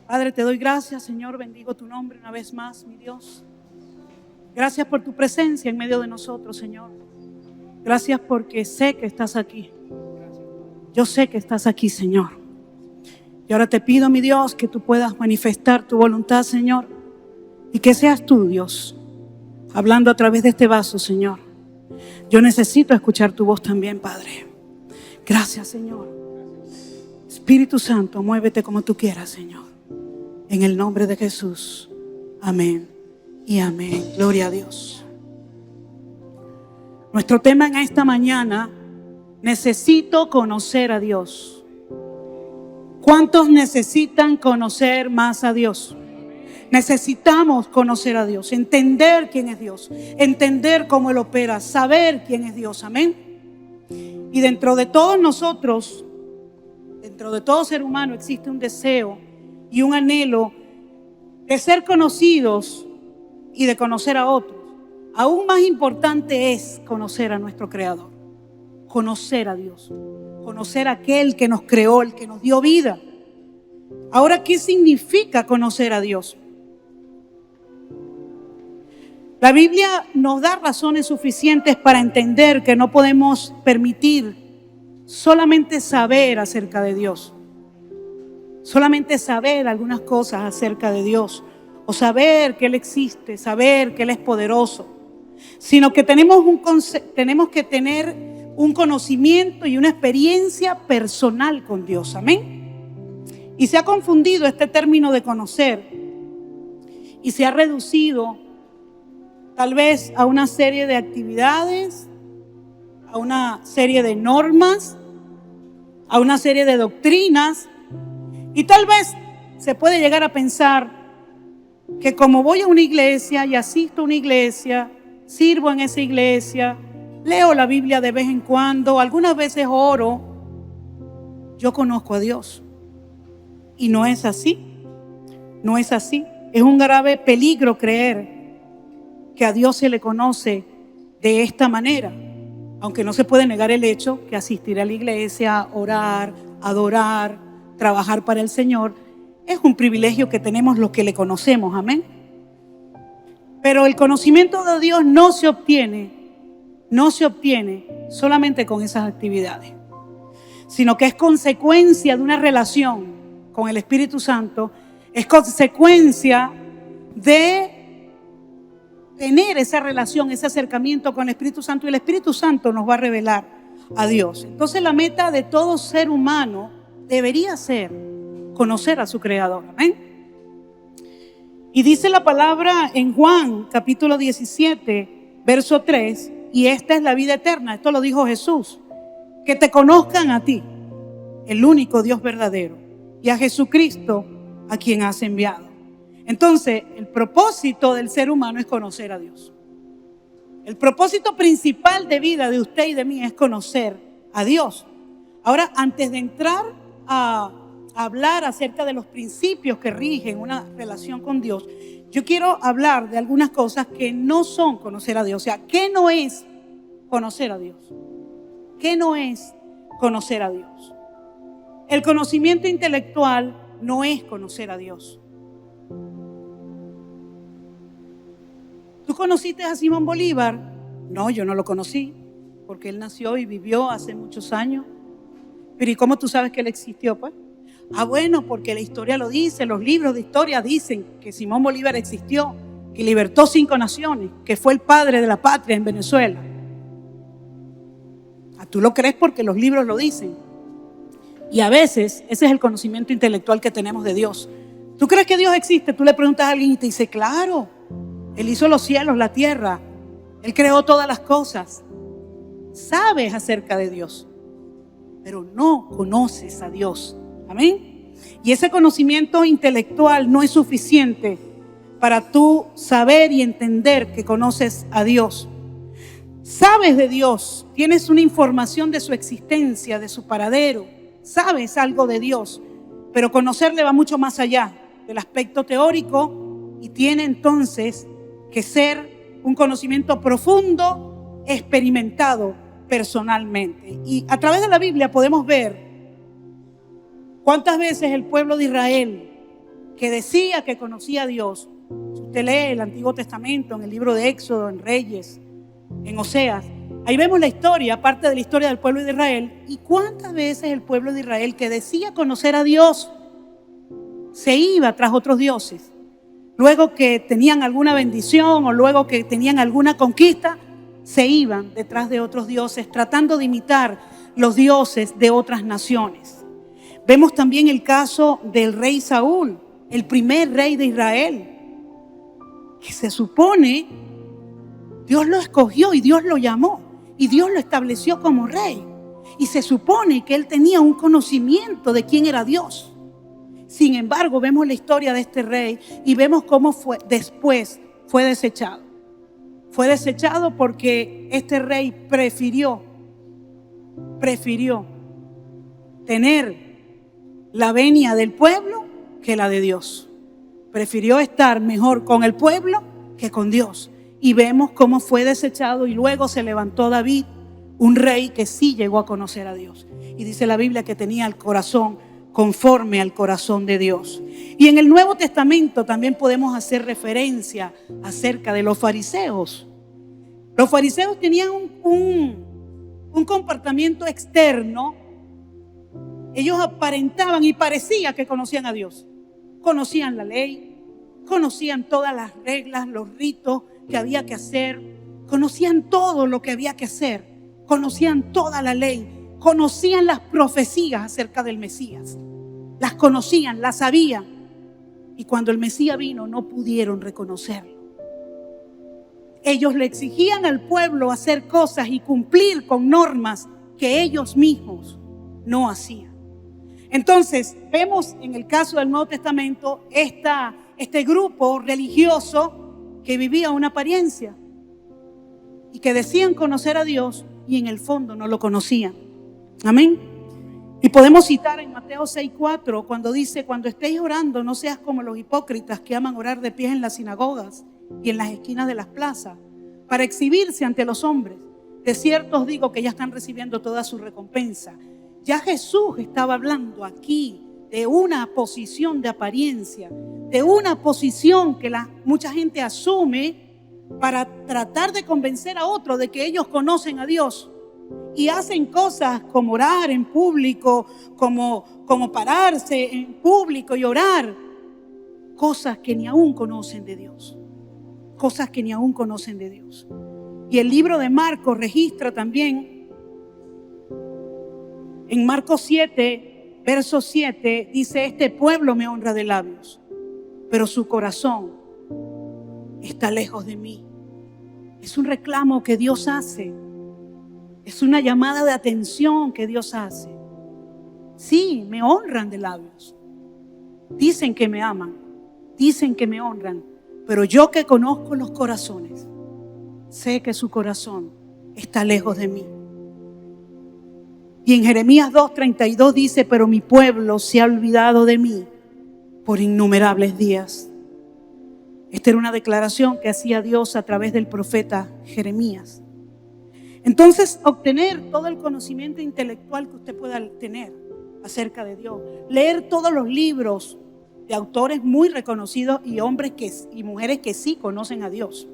Padre, te doy gracias, Señor, bendigo tu nombre una vez más, mi Dios. Gracias por tu presencia en medio de nosotros, Señor. Gracias porque sé que estás aquí. Yo sé que estás aquí, Señor. Y ahora te pido, mi Dios, que tú puedas manifestar tu voluntad, Señor, y que seas tú, Dios, hablando a través de este vaso, Señor. Yo necesito escuchar tu voz también, Padre. Gracias, Señor. Espíritu Santo, muévete como tú quieras, Señor. En el nombre de Jesús. Amén y amén. Gloria a Dios. Nuestro tema en esta mañana: necesito conocer a Dios. ¿Cuántos necesitan conocer más a Dios? Necesitamos conocer a Dios, entender quién es Dios, entender cómo Él opera, saber quién es Dios. Amén. Y dentro de todos nosotros, dentro de todo ser humano, existe un deseo y un anhelo de ser conocidos y de conocer a otros. Aún más importante es conocer a nuestro Creador, conocer a Dios, conocer a aquel que nos creó, el que nos dio vida. Ahora, ¿qué significa conocer a Dios? La Biblia nos da razones suficientes para entender que no podemos permitir solamente saber acerca de Dios, solamente saber algunas cosas acerca de Dios, o saber que Él existe, saber que Él es poderoso, sino que tenemos que tener un conocimiento y una experiencia personal con Dios. Amén. Y se ha confundido este término de conocer y se ha reducido tal vez a una serie de actividades, a una serie de normas, a una serie de doctrinas. Y tal vez se puede llegar a pensar que como voy a una iglesia y asisto a una iglesia, sirvo en esa iglesia, leo la Biblia de vez en cuando, algunas veces oro, yo conozco a Dios. Y no es así, no es así. Es un grave peligro creer que a Dios se le conoce de esta manera, aunque no se puede negar el hecho que asistir a la iglesia, orar, adorar, trabajar para el Señor es un privilegio que tenemos los que le conocemos. Amén. Pero el conocimiento de Dios no se obtiene solamente con esas actividades, sino que es consecuencia de una relación con el Espíritu Santo, es consecuencia de tener esa relación, ese acercamiento con el Espíritu Santo, y el Espíritu Santo nos va a revelar a Dios. Entonces la meta de todo ser humano debería ser conocer a su Creador. Amén. Y dice la palabra en Juan capítulo 17 verso 3: y esta es la vida eterna. Esto lo dijo Jesús: que te conozcan a ti, el único Dios verdadero, y a Jesucristo a quien has enviado. Entonces, el propósito del ser humano es conocer a Dios. El propósito principal de vida de usted y de mí es conocer a Dios. Ahora, antes de entrar a hablar acerca de los principios que rigen una relación con Dios, yo quiero hablar de algunas cosas que no son conocer a Dios. O sea, ¿qué no es conocer a Dios? ¿Qué no es conocer a Dios? El conocimiento intelectual no es conocer a Dios. ¿Tú conociste a Simón Bolívar? No, yo no lo conocí, porque él nació y vivió hace muchos años. Pero ¿y cómo tú sabes que él existió, pues? Bueno, porque la historia lo dice, los libros de historia dicen que Simón Bolívar existió, que libertó 5 naciones, que fue el padre de la patria en Venezuela. Tú lo crees porque los libros lo dicen. Y a veces ese es el conocimiento intelectual que tenemos de Dios. ¿Tú crees que Dios existe? Tú le preguntas a alguien y te dice: claro, Él hizo los cielos, la tierra, Él creó todas las cosas. Sabes acerca de Dios, pero no conoces a Dios. Amén. Y ese conocimiento intelectual no es suficiente para tú saber y entender que conoces a Dios. Sabes de Dios, tienes una información de su existencia, de su paradero, sabes algo de Dios, pero conocerle va mucho más allá del aspecto teórico y tiene entonces que ser un conocimiento profundo, experimentado personalmente. Y a través de la Biblia podemos ver cuántas veces el pueblo de Israel que decía que conocía a Dios. Si usted lee el Antiguo Testamento, en el libro de Éxodo, en Reyes, en Oseas, ahí vemos la historia, parte de la historia del pueblo de Israel. Y cuántas veces el pueblo de Israel, que decía conocer a Dios, se iba tras otros dioses. Luego que tenían alguna bendición o luego que tenían alguna conquista, se iban detrás de otros dioses, tratando de imitar los dioses de otras naciones. Vemos también el caso del rey Saúl, el primer rey de Israel, que se supone Dios lo escogió y Dios lo llamó y Dios lo estableció como rey. Y se supone que él tenía un conocimiento de quién era Dios. Sin embargo, vemos la historia de este rey y vemos cómo después fue desechado. Fue desechado porque este rey prefirió tener la venia del pueblo que la de Dios. Prefirió estar mejor con el pueblo que con Dios. Y vemos cómo fue desechado y luego se levantó David, un rey que sí llegó a conocer a Dios. Y dice la Biblia que tenía el corazón conforme al corazón de Dios. Y en el Nuevo Testamento también podemos hacer referencia acerca de los fariseos. Los fariseos tenían un comportamiento externo. Ellos aparentaban y parecía que conocían a Dios. Conocían la ley, conocían todas las reglas, los ritos que había que hacer, conocían todo lo que había que hacer, conocían toda la ley, conocían las profecías acerca del Mesías, las conocían, las sabían, y cuando el Mesías vino no pudieron reconocerlo. Ellos le exigían al pueblo hacer cosas y cumplir con normas que ellos mismos no hacían. Entonces vemos en el caso del Nuevo Testamento este grupo religioso que vivía una apariencia y que decían conocer a Dios y en el fondo no lo conocían. Amén. Y podemos citar en Mateo 6:4 cuando dice: cuando estéis orando, no seas como los hipócritas que aman orar de pie en las sinagogas y en las esquinas de las plazas para exhibirse ante los hombres. De cierto os digo que ya están recibiendo toda su recompensa. Ya Jesús estaba hablando aquí de una posición de apariencia, de una posición que mucha gente asume para tratar de convencer a otros de que ellos conocen a Dios. Y hacen cosas como orar en público, como pararse en público y orar. Cosas que ni aún conocen de Dios. Cosas que ni aún conocen de Dios. Y el libro de Marcos registra también, en Marcos 7, verso 7, dice: este pueblo me honra de labios, pero su corazón está lejos de mí. Es un reclamo que Dios hace. Es una llamada de atención que Dios hace. Sí, me honran de labios. Dicen que me aman. Dicen que me honran. Pero yo que conozco los corazones, sé que su corazón está lejos de mí. Y en Jeremías 2:32 dice: pero mi pueblo se ha olvidado de mí por innumerables días. Esta era una declaración que hacía Dios a través del profeta Jeremías. Entonces, obtener todo el conocimiento intelectual que usted pueda tener acerca de Dios, leer todos los libros de autores muy reconocidos y hombres y mujeres que sí conocen a Dios.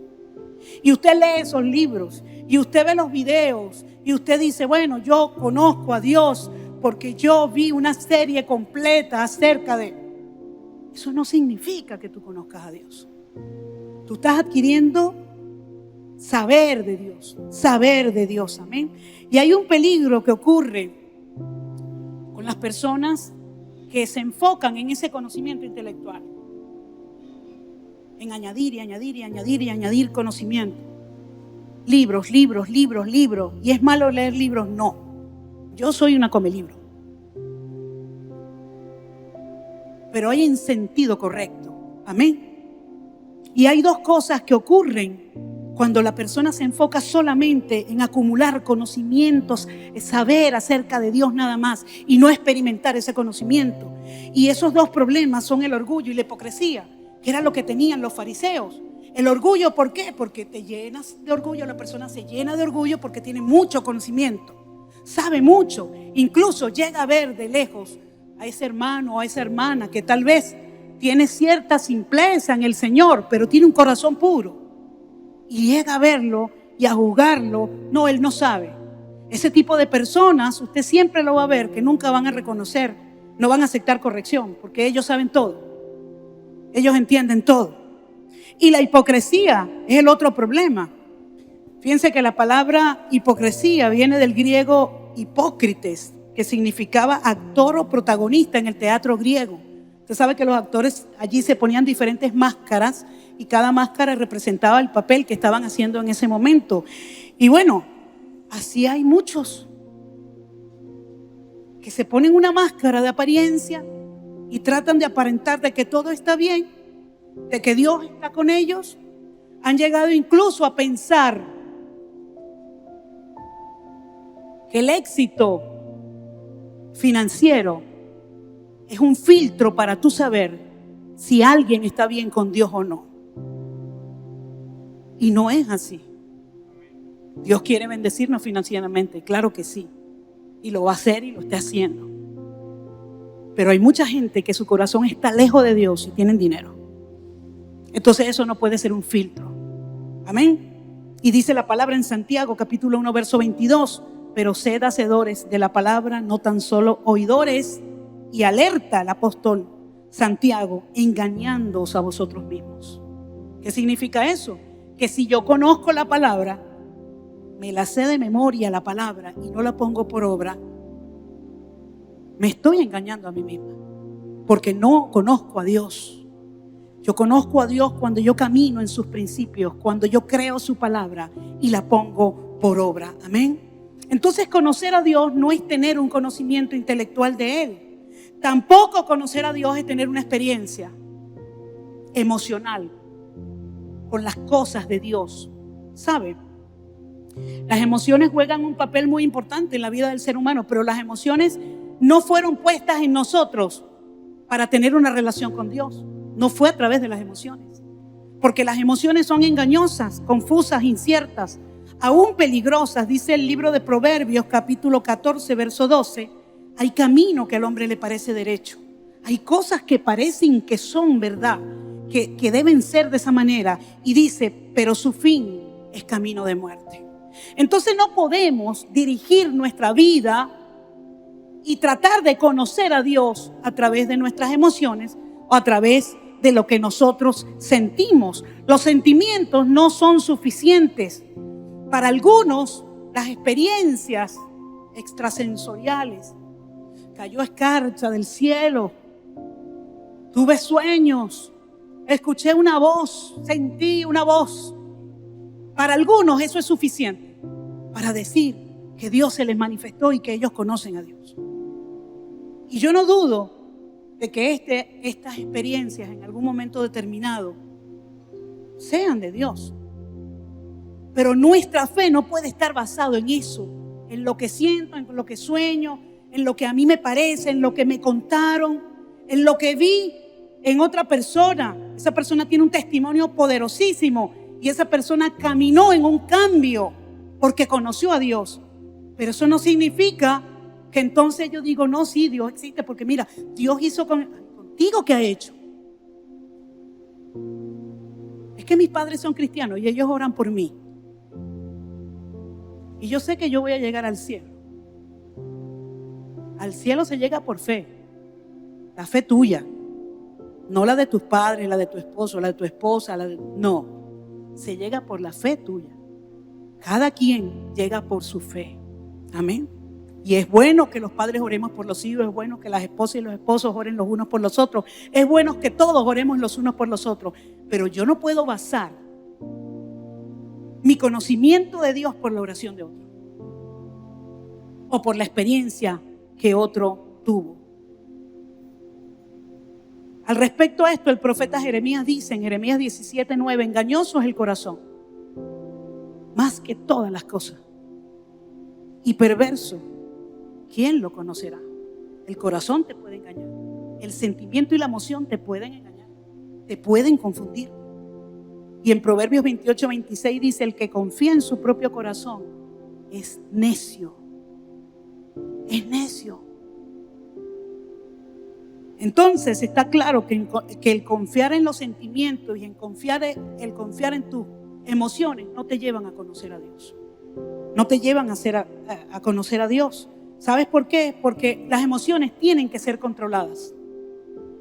Y usted lee esos libros y usted ve los videos y usted dice: bueno, yo conozco a Dios porque yo vi una serie completa acerca de... Eso no significa que tú conozcas a Dios. Tú estás adquiriendo saber de Dios, amén. Y hay un peligro que ocurre con las personas que se enfocan en ese conocimiento intelectual, en añadir y añadir y añadir y añadir conocimiento. Libros. ¿Y es malo leer libros? No. Yo soy una come libro. Pero hay en sentido correcto, amén. Y hay dos cosas que ocurren cuando la persona se enfoca solamente en acumular conocimientos, saber acerca de Dios nada más y no experimentar ese conocimiento. Y esos dos problemas son el orgullo y la hipocresía, que era lo que tenían los fariseos. El orgullo, ¿por qué? Porque te llenas de orgullo, la persona se llena de orgullo porque tiene mucho conocimiento, sabe mucho, incluso llega a ver de lejos a ese hermano o a esa hermana que tal vez tiene cierta simpleza en el Señor, pero tiene un corazón puro, y llega a verlo y a juzgarlo, no, él no sabe. Ese tipo de personas usted siempre lo va a ver, que nunca van a reconocer, no van a aceptar corrección, porque ellos saben todo, ellos entienden todo. Y la hipocresía es el otro problema. Fíjense que la palabra hipocresía viene del griego hipócrites, que significaba actor o protagonista en el teatro griego. Usted sabe que los actores allí se ponían diferentes máscaras y cada máscara representaba el papel que estaban haciendo en ese momento. Y bueno, así hay muchos que se ponen una máscara de apariencia y tratan de aparentar de que todo está bien, de que Dios está con ellos. Han llegado incluso a pensar que el éxito financiero es un filtro para tú saber si alguien está bien con Dios o no. Y no es así. Dios quiere bendecirnos financieramente, claro que sí. Y lo va a hacer y lo está haciendo. Pero hay mucha gente que su corazón está lejos de Dios y tienen dinero. Entonces eso no puede ser un filtro. Amén. Y dice la palabra en Santiago capítulo 1 verso 22: pero sed hacedores de la palabra, no tan solo oidores. Y alerta al apóstol Santiago, engañándoos a vosotros mismos. ¿Qué significa eso? Que si yo conozco la palabra, me la sé de memoria la palabra y no la pongo por obra, me estoy engañando a mí misma, porque no conozco a Dios. Yo conozco a Dios cuando yo camino en sus principios, cuando yo creo su palabra y la pongo por obra. Amén. Entonces conocer a Dios no es tener un conocimiento intelectual de Él. Tampoco conocer a Dios es tener una experiencia emocional con las cosas de Dios. ¿Sabe? Las emociones juegan un papel muy importante en la vida del ser humano, pero las emociones no fueron puestas en nosotros para tener una relación con Dios. No fue a través de las emociones, porque las emociones son engañosas, confusas, inciertas, aún peligrosas. Dice el libro de Proverbios capítulo 14 verso 12: hay camino que al hombre le parece derecho, hay cosas que parecen que son verdad, que deben ser de esa manera, y dice, pero su fin es camino de muerte. Entonces no podemos dirigir nuestra vida y tratar de conocer a Dios a través de nuestras emociones o a través de lo que nosotros sentimos. Los sentimientos no son suficientes. Para algunos, las experiencias extrasensoriales, cayó escarcha del cielo, tuve sueños, escuché una voz, sentí una voz. Para algunos eso es suficiente para decir que Dios se les manifestó y que ellos conocen a Dios. Y yo no dudo de que estas experiencias en algún momento determinado sean de Dios. Pero nuestra fe no puede estar basado en eso, en lo que siento, en lo que sueño, en lo que a mí me parece, en lo que me contaron, en lo que vi en otra persona. Esa persona tiene un testimonio poderosísimo y esa persona caminó en un cambio porque conoció a Dios. Pero eso no significa que entonces yo digo, no, sí, Dios existe, porque mira, Dios hizo contigo, ¿qué ha hecho? Es que mis padres son cristianos y ellos oran por mí. Y yo sé que yo voy a llegar al cielo. Al cielo se llega por fe. La fe tuya. No la de tus padres, la de tu esposo, la de tu esposa. No. Se llega por la fe tuya. Cada quien llega por su fe. Amén. Y es bueno que los padres oremos por los hijos. Es bueno que las esposas y los esposos oren los unos por los otros. Es bueno que todos oremos los unos por los otros. Pero yo no puedo basar mi conocimiento de Dios por la oración de otro o por la experiencia que otro tuvo. Al respecto a esto, el profeta Jeremías dice en Jeremías 17:9: engañoso es el corazón más que todas las cosas y perverso, ¿quién lo conocerá? El corazón te puede engañar, el sentimiento y la emoción te pueden engañar, te pueden confundir. Y en Proverbios 28:26 dice: el que confía en su propio corazón es necio. Es necio. Entonces está claro que el confiar en los sentimientos y el confiar en tus emociones no te llevan a conocer a Dios. No te llevan a conocer a Dios. ¿Sabes por qué? Porque las emociones tienen que ser controladas.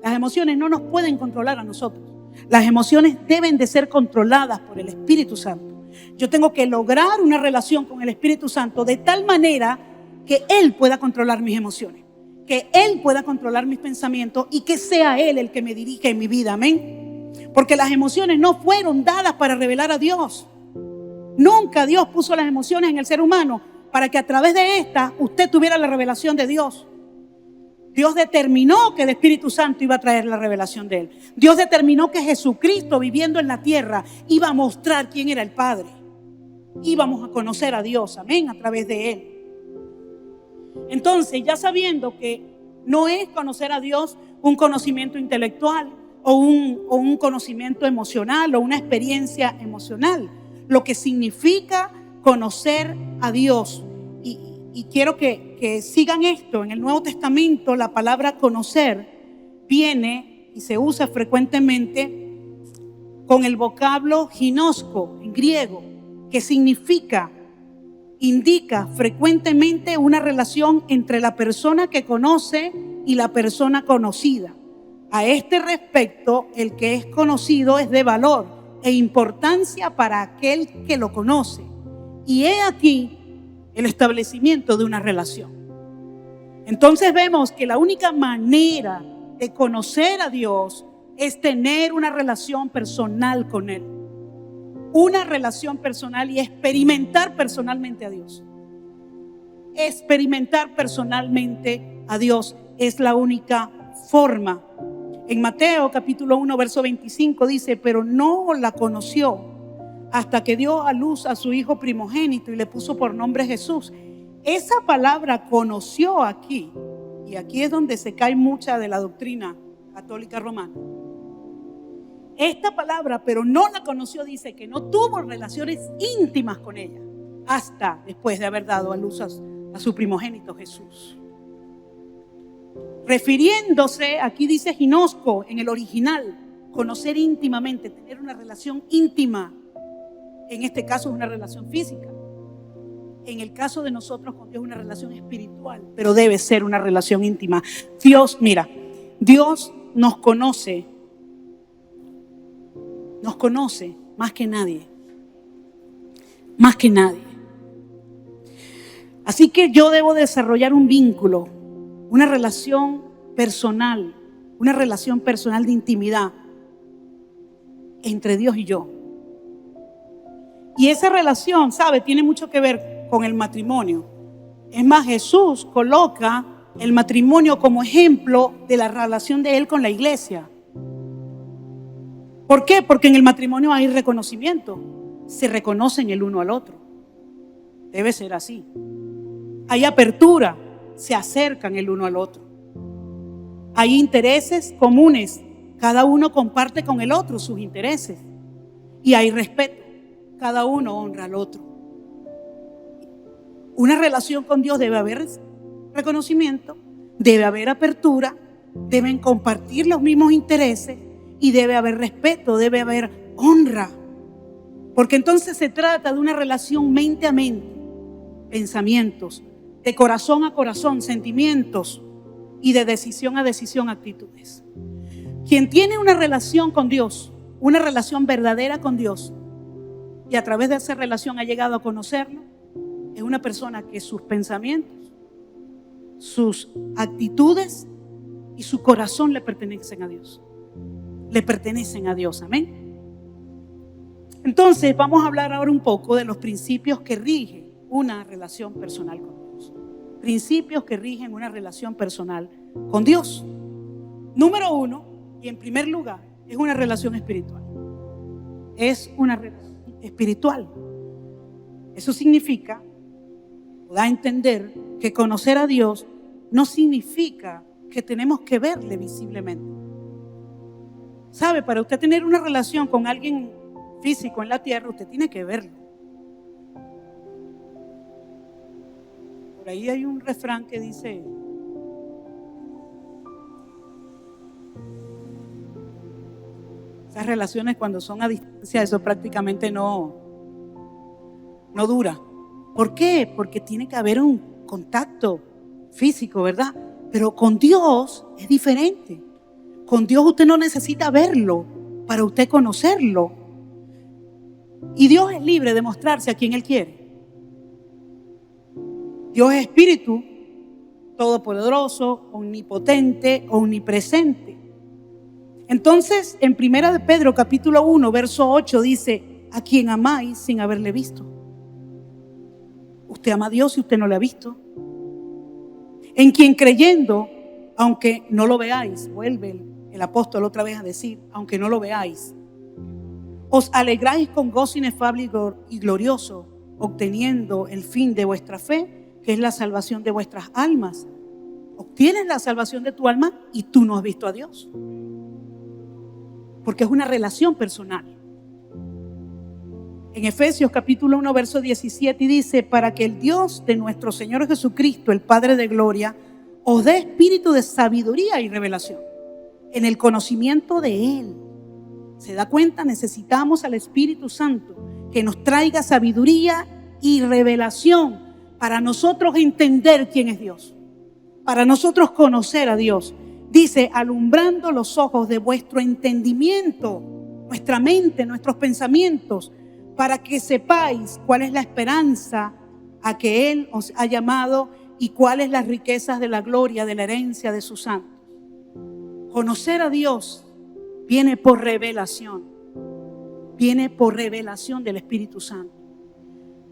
Las emociones no nos pueden controlar a nosotros. Las emociones deben de ser controladas por el Espíritu Santo. Yo tengo que lograr una relación con el Espíritu Santo de tal manera que Él pueda controlar mis emociones, que Él pueda controlar mis pensamientos y que sea Él el que me dirija en mi vida. Amén. Porque las emociones no fueron dadas para revelar a Dios. Nunca Dios puso las emociones en el ser humano para que a través de estas usted tuviera la revelación de Dios. Dios determinó que el Espíritu Santo iba a traer la revelación de Él. Dios determinó que Jesucristo, viviendo en la tierra, iba a mostrar quién era el Padre. Íbamos a conocer a Dios, amén, a través de Él. Entonces, ya sabiendo que no es conocer a Dios un conocimiento intelectual o un conocimiento emocional o una experiencia emocional, lo que significa conocer a Dios. Y quiero que sigan esto. En el Nuevo Testamento la palabra conocer viene y se usa frecuentemente con el vocablo ginosko en griego, que indica frecuentemente una relación entre la persona que conoce y la persona conocida. A este respecto, el que es conocido es de valor e importancia para aquel que lo conoce. Y he aquí el establecimiento de una relación. Entonces vemos que la única manera de conocer a Dios es tener una relación personal con Él. Una relación personal y experimentar personalmente a Dios. Experimentar personalmente a Dios es la única forma. En Mateo capítulo 1 verso 25 dice: pero no la conoció hasta que dio a luz a su hijo primogénito y le puso por nombre Jesús. Esa palabra conoció aquí, y aquí es donde se cae mucha de la doctrina católica romana. Esta palabra, pero no la conoció, dice que no tuvo relaciones íntimas con ella hasta después de haber dado a luz a su primogénito Jesús. Refiriéndose, aquí dice ginosko en el original, conocer íntimamente, tener una relación íntima. En este caso es una relación física. En el caso de nosotros con Dios es una relación espiritual, pero debe ser una relación íntima. Dios nos conoce más que nadie. Más que nadie. Así que yo debo desarrollar un vínculo, una relación personal de intimidad entre Dios y yo. Y esa relación, ¿sabe?, tiene mucho que ver con el matrimonio. Es más, Jesús coloca el matrimonio como ejemplo de la relación de Él con la iglesia. ¿Por qué? Porque en el matrimonio hay reconocimiento. Se reconocen el uno al otro. Debe ser así. Hay apertura. Se acercan el uno al otro. Hay intereses comunes. Cada uno comparte con el otro sus intereses. Y hay respeto. Cada uno honra al otro. Una relación con Dios debe haber reconocimiento, debe haber apertura, deben compartir los mismos intereses y debe haber respeto, debe haber honra. Porque entonces se trata de una relación mente a mente, pensamientos, de corazón a corazón, sentimientos y de decisión a decisión, actitudes. Quien tiene una relación con Dios, una relación verdadera con Dios, y a través de esa relación ha llegado a conocerlo, es una persona que sus pensamientos, sus actitudes y su corazón le pertenecen a Dios. Le pertenecen a Dios, amén. Entonces vamos a hablar ahora un poco de los principios que rigen una relación personal con Dios. Principios que rigen una relación personal con Dios. Número 1, y en primer lugar, es una relación espiritual. Es una relación espiritual. Eso significa, da a entender que conocer a Dios no significa que tenemos que verle visiblemente. ¿Sabe? Para usted tener una relación con alguien físico en la tierra, usted tiene que verlo. Por ahí hay un refrán que dice: Esas relaciones cuando son a distancia, eso prácticamente no dura. ¿Por qué? Porque tiene que haber un contacto físico, ¿verdad? Pero con Dios es diferente. Con Dios usted no necesita verlo para usted conocerlo. Y Dios es libre de mostrarse a quien Él quiere. Dios es espíritu, todopoderoso, omnipotente, omnipresente. Entonces, en 1 de Pedro, capítulo 1, verso 8, dice: a quien amáis sin haberle visto. Usted ama a Dios y usted no le ha visto. En quien creyendo, aunque no lo veáis, vuelve el apóstol otra vez a decir, aunque no lo veáis, os alegráis con gozo inefable y glorioso, obteniendo el fin de vuestra fe, que es la salvación de vuestras almas. Obtienes la salvación de tu alma y tú no has visto a Dios. Porque es una relación personal. En Efesios capítulo 1, verso 17 dice: para que el Dios de nuestro Señor Jesucristo, el Padre de gloria, os dé espíritu de sabiduría y revelación en el conocimiento de Él. ¿Se da cuenta? Necesitamos al Espíritu Santo que nos traiga sabiduría y revelación para nosotros entender quién es Dios, para nosotros conocer a Dios. Dice: alumbrando los ojos de vuestro entendimiento, nuestra mente, nuestros pensamientos, para que sepáis cuál es la esperanza a que Él os ha llamado y cuáles las riquezas de la gloria de la herencia de sus santos. Conocer a Dios viene por revelación, viene por revelación del Espíritu Santo.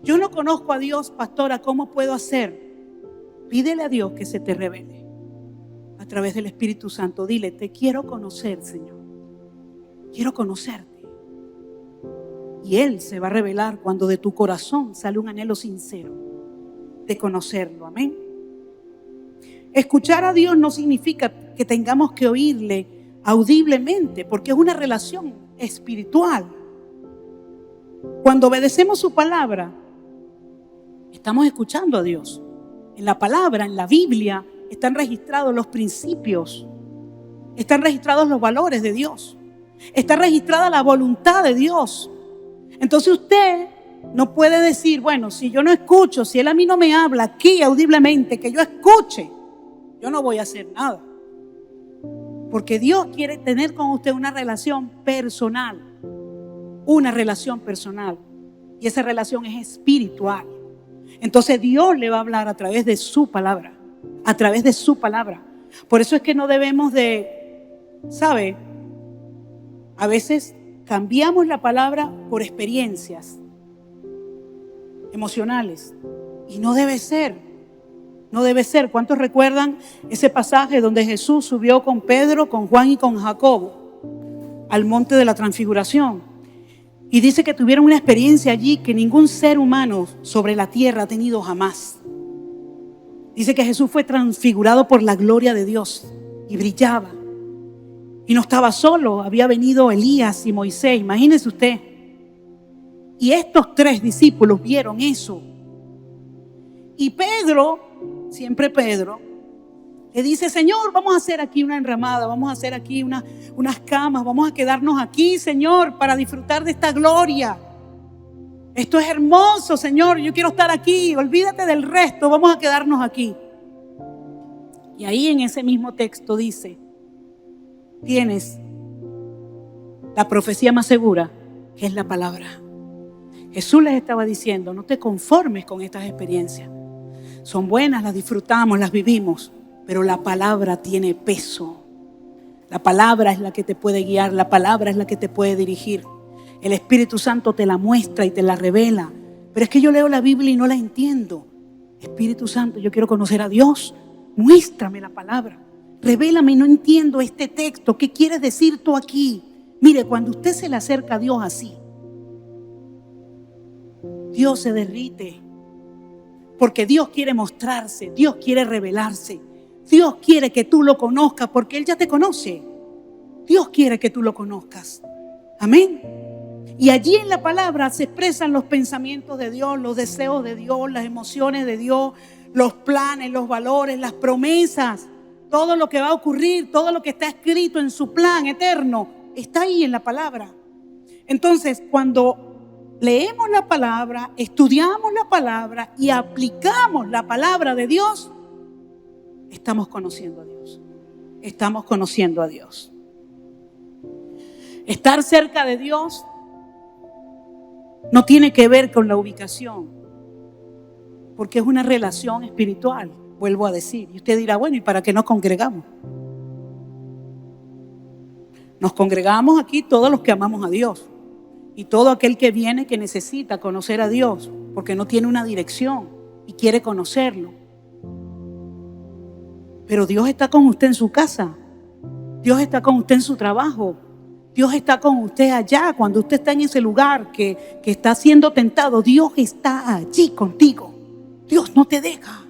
Yo no conozco a Dios, pastora, ¿cómo puedo hacer? Pídele a Dios que se te revele a través del Espíritu Santo. Dile: te quiero conocer, Señor, quiero conocerte. Y Él se va a revelar cuando de tu corazón sale un anhelo sincero de conocerlo. Amén. Escuchar a Dios no significa que tengamos que oírle audiblemente, porque es una relación espiritual. Cuando obedecemos su palabra, estamos escuchando a Dios. En la palabra, en la Biblia, están registrados los principios, están registrados los valores de Dios, está registrada la voluntad de Dios. Entonces usted no puede decir: bueno, si yo no escucho, si Él a mí no me habla aquí audiblemente, que yo escuche, yo no voy a hacer nada. Porque Dios quiere tener con usted una relación personal, una relación personal. Y esa relación es espiritual. Entonces Dios le va a hablar a través de su palabra, a través de su palabra. Por eso es que no debemos de, ¿sabe? A veces cambiamos la palabra por experiencias emocionales y no debe ser. No debe ser. ¿Cuántos recuerdan ese pasaje donde Jesús subió con Pedro, con Juan y con Jacobo al monte de la transfiguración? Y dice que tuvieron una experiencia allí que ningún ser humano sobre la tierra ha tenido jamás. Dice que Jesús fue transfigurado por la gloria de Dios y brillaba. Y no estaba solo, había venido Elías y Moisés, imagínese usted. Y estos tres discípulos vieron eso. Y Pedro, siempre Pedro, le dice: Señor, vamos a hacer aquí una enramada, vamos a hacer aquí unas camas, vamos a quedarnos aquí, Señor, para disfrutar de esta gloria. Esto es hermoso, Señor, yo quiero estar aquí, olvídate del resto, vamos a quedarnos aquí. Y ahí en ese mismo texto dice: tienes la profecía más segura, que es la palabra. Jesús les estaba diciendo: no te conformes con estas experiencias. Son buenas, las disfrutamos, las vivimos, pero la palabra tiene peso. La palabra es la que te puede guiar, la palabra es la que te puede dirigir. El Espíritu Santo te la muestra y te la revela. Pero es que yo leo la Biblia y no la entiendo. Espíritu Santo, yo quiero conocer a Dios. Muéstrame la palabra. Revélame, no entiendo este texto. ¿Qué quieres decir tú aquí? Mire, cuando usted se le acerca a Dios así, Dios se derrite. Porque Dios quiere mostrarse, Dios quiere revelarse. Dios quiere que tú lo conozcas porque Él ya te conoce. Dios quiere que tú lo conozcas. Amén. Y allí en la palabra se expresan los pensamientos de Dios, los deseos de Dios, las emociones de Dios, los planes, los valores, las promesas, todo lo que va a ocurrir, todo lo que está escrito en su plan eterno. está ahí en la palabra. Entonces, cuando leemos la palabra, estudiamos la palabra y aplicamos la palabra de Dios, estamos conociendo a Dios. Estamos conociendo a Dios. Estar cerca de Dios no tiene que ver con la ubicación, porque es una relación espiritual, vuelvo a decir. Y usted dirá, bueno, ¿y para qué nos congregamos? Nos congregamos aquí todos los que amamos a Dios y todo aquel que viene que necesita conocer a Dios porque no tiene una dirección y quiere conocerlo. Pero Dios está con usted en su casa, Dios está con usted en su trabajo, Dios está con usted allá cuando usted está en ese lugar que está siendo tentado. Dios está allí contigo. Dios no te deja,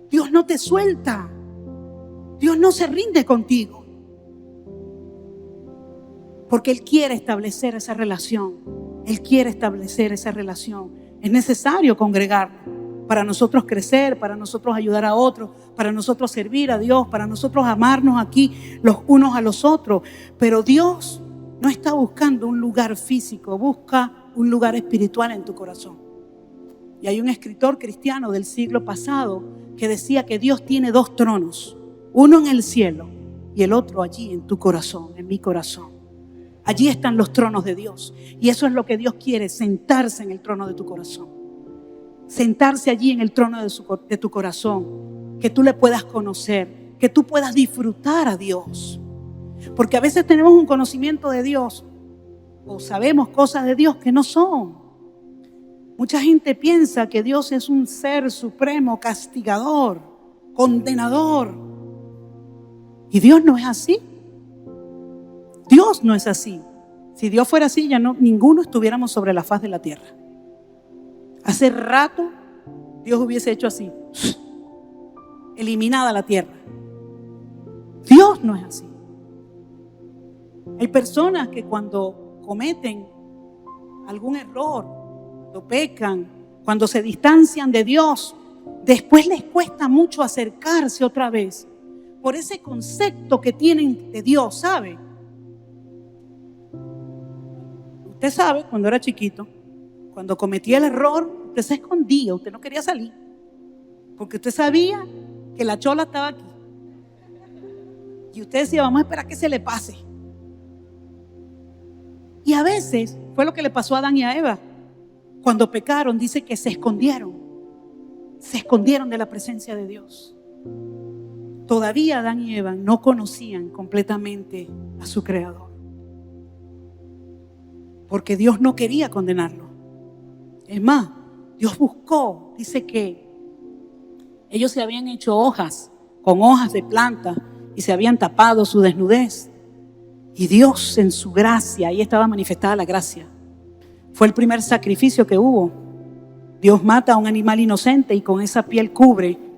Dios no te suelta, Dios no se rinde contigo. Porque Él quiere establecer esa relación. Él quiere establecer esa relación. Es necesario congregarnos para nosotros crecer, para nosotros ayudar a otros, para nosotros servir a Dios, para nosotros amarnos aquí los unos a los otros. Pero Dios no está buscando un lugar físico, busca un lugar espiritual en tu corazón. Y hay un escritor cristiano del siglo pasado que decía que Dios tiene dos tronos, uno en el cielo y el otro allí en tu corazón, en mi corazón. Allí están los tronos de Dios. Y eso es lo que Dios quiere, sentarse en el trono de tu corazón. Sentarse allí en el trono de tu corazón. Que tú le puedas conocer, que tú puedas disfrutar a Dios. Porque a veces tenemos un conocimiento de Dios o sabemos cosas de Dios que no son. Mucha gente piensa que Dios es un ser supremo, castigador, condenador. Y Dios no es así. Dios no es así. Si Dios fuera así, ya no, ninguno estuviéramos sobre la faz de la tierra. Hace rato Dios hubiese hecho así, eliminada la tierra. Dios no es así. Hay personas que cuando cometen algún error, cuando pecan, cuando se distancian de Dios, después les cuesta mucho acercarse otra vez por ese concepto que tienen de Dios, ¿sabe? Usted sabe, cuando era chiquito, cuando cometía el error, usted se escondía, usted no quería salir, porque usted sabía que la chola estaba aquí. Y usted decía, vamos a esperar que se le pase. Y a veces fue lo que le pasó a Adán y a Eva. Cuando pecaron, dice que se escondieron de la presencia de Dios. Todavía Adán y Eva no conocían completamente a su Creador. Porque Dios no quería condenarlo. Es más, Dios buscó, dice que ellos se habían hecho hojas, con hojas de planta, y se habían tapado su desnudez. Y Dios en su gracia, ahí estaba manifestada la gracia. Fue el primer sacrificio que hubo. Dios mata a un animal inocente y con esa piel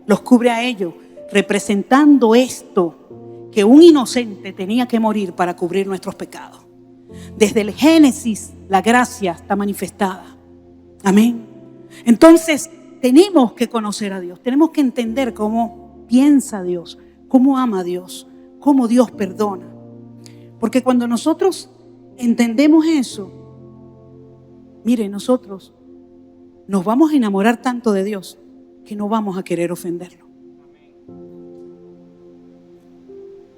los cubre a ellos, representando esto, que un inocente tenía que morir para cubrir nuestros pecados. Desde el Génesis, la gracia está manifestada. Amén. Entonces, tenemos que conocer a Dios. Tenemos que entender cómo piensa Dios, cómo ama a Dios, cómo Dios perdona. Porque cuando nosotros entendemos eso, mire, nosotros nos vamos a enamorar tanto de Dios que no vamos a querer ofenderlo.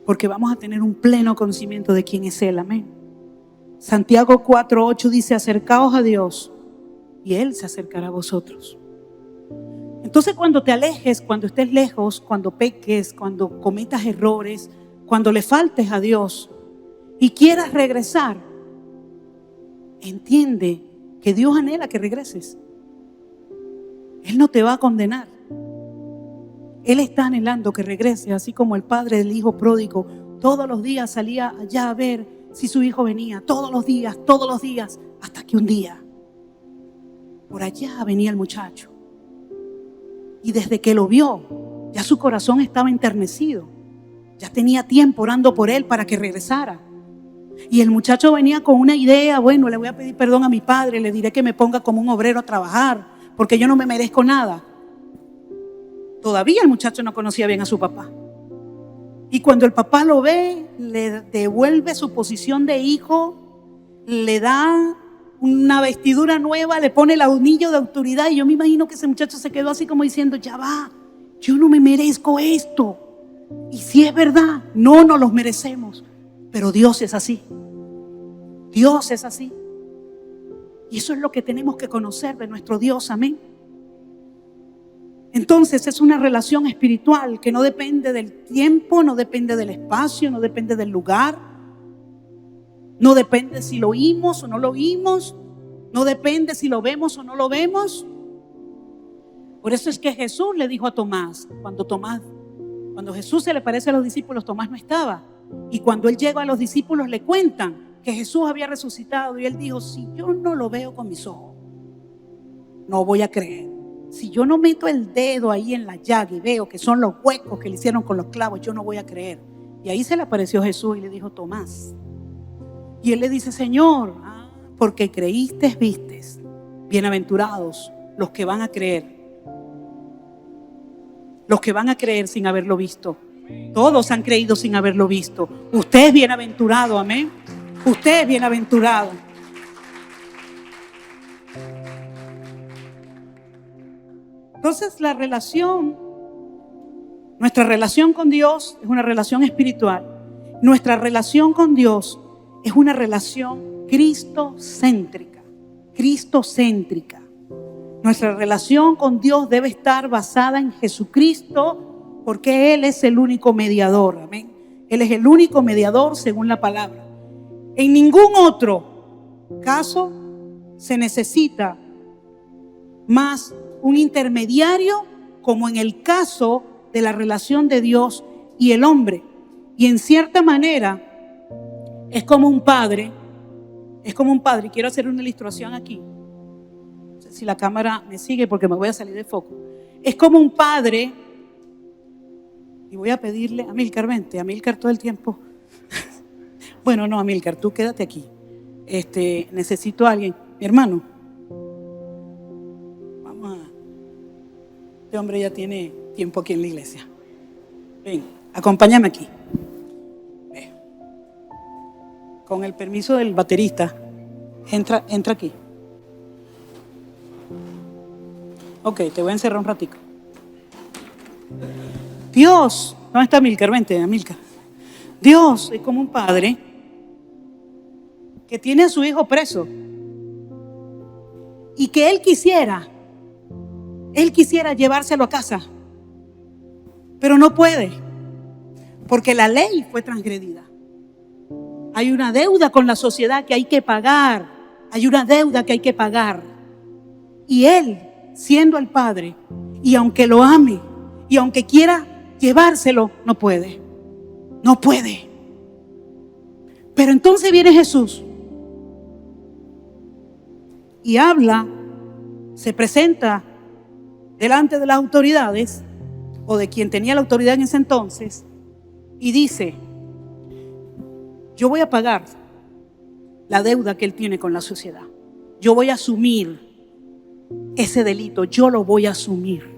Porque vamos a tener un pleno conocimiento de quién es Él. Amén. Santiago 4:8 dice, acercaos a Dios y Él se acercará a vosotros. Entonces cuando te alejes, cuando estés lejos, cuando peques, cuando cometas errores, cuando le faltes a Dios y quieras regresar, entiende que Dios anhela que regreses. Él no te va a condenar. Él está anhelando que regreses, así como el padre del hijo pródigo todos los días salía allá a ver si su hijo venía, todos los días, hasta que un día, por allá venía el muchacho. Y desde que lo vio, ya su corazón estaba enternecido. Ya tenía tiempo orando por él para que regresara. Y el muchacho venía con una idea, bueno, le voy a pedir perdón a mi padre, le diré que me ponga como un obrero a trabajar, porque yo no me merezco nada. Todavía el muchacho no conocía bien a su papá. Y cuando el papá lo ve, le devuelve su posición de hijo, le da una vestidura nueva, le pone el anillo de autoridad. Y yo me imagino que ese muchacho se quedó así como diciendo, ya va, yo no me merezco esto. Y si es verdad, no nos los merecemos. Pero Dios es así. Dios es así. Y eso es lo que tenemos que conocer de nuestro Dios, amén. Entonces es una relación espiritual que no depende del tiempo, no depende del espacio, no depende del lugar, no depende si lo oímos o no lo oímos, no depende si lo vemos o no lo vemos. Por eso es que Jesús le dijo a Tomás, cuando Jesús se le parece a los discípulos, Tomás no estaba. Y cuando él llega a los discípulos le cuentan que Jesús había resucitado y él dijo, si yo no lo veo con mis ojos, no voy a creer. Si yo no meto el dedo ahí en la llaga y veo que son los huecos que le hicieron con los clavos, yo no voy a creer. Y ahí se le apareció Jesús y le dijo, Tomás. Y él le dice, Señor, porque creíste, vistes. Bienaventurados los que van a creer. Los que van a creer sin haberlo visto. Todos han creído sin haberlo visto. Usted es bienaventurado, amén. Usted es bienaventurado. Entonces nuestra relación con Dios es una relación espiritual. Nuestra relación con Dios es una relación cristocéntrica. Cristocéntrica. Nuestra relación con Dios debe estar basada en Jesucristo, porque Él es el único mediador, amén. Él es el único mediador según la palabra. En ningún otro caso se necesita más un intermediario como en el caso de la relación de Dios y el hombre. Y en cierta manera es como un padre, quiero hacer una ilustración aquí. No sé si la cámara me sigue porque me voy a salir de foco. Es como un padre, y voy a pedirle a Amílcar, vente, Amílcar todo el tiempo. Bueno, no, Amílcar, tú quédate aquí. Necesito a alguien, mi hermano. Este hombre ya tiene tiempo aquí en la iglesia. Ven, acompáñame aquí. Ven. Con el permiso del baterista, entra aquí. Ok, te voy a encerrar un ratico. Dios, ¿dónde está Amílcar? Vente, Amílcar. Dios es como un padre que tiene a su hijo preso y que él quisiera llevárselo a casa, pero no puede, porque la ley fue transgredida. Hay una deuda con la sociedad que hay que pagar. Y él, siendo el padre, y aunque lo ame, y aunque quiera llevárselo, no puede. Pero entonces viene Jesús y habla, se presenta delante de las autoridades o de quien tenía la autoridad en ese entonces y dice, yo voy a pagar la deuda que él tiene con la sociedad. Yo voy a asumir ese delito, yo lo voy a asumir.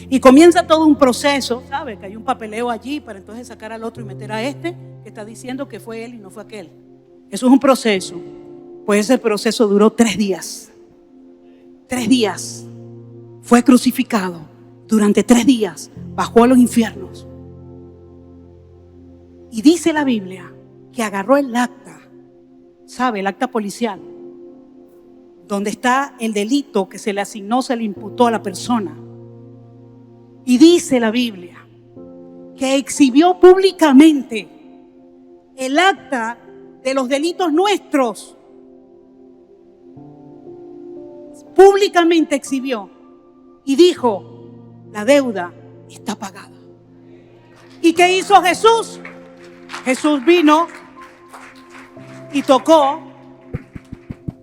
Y comienza todo un proceso, ¿sabe? Que hay un papeleo allí para entonces sacar al otro y meter a este que está diciendo que fue él y no fue aquel. Eso es un proceso. Pues ese proceso duró 3 días. 3 días. Fue crucificado durante 3 días, bajó a los infiernos. Y dice la Biblia que agarró el acta, ¿sabe? El acta policial, donde está el delito que se le asignó, se le imputó a la persona. Y dice la Biblia que exhibió públicamente el acta de los delitos nuestros. Públicamente exhibió. Y dijo, la deuda está pagada. ¿Y qué hizo Jesús? Jesús vino y tocó,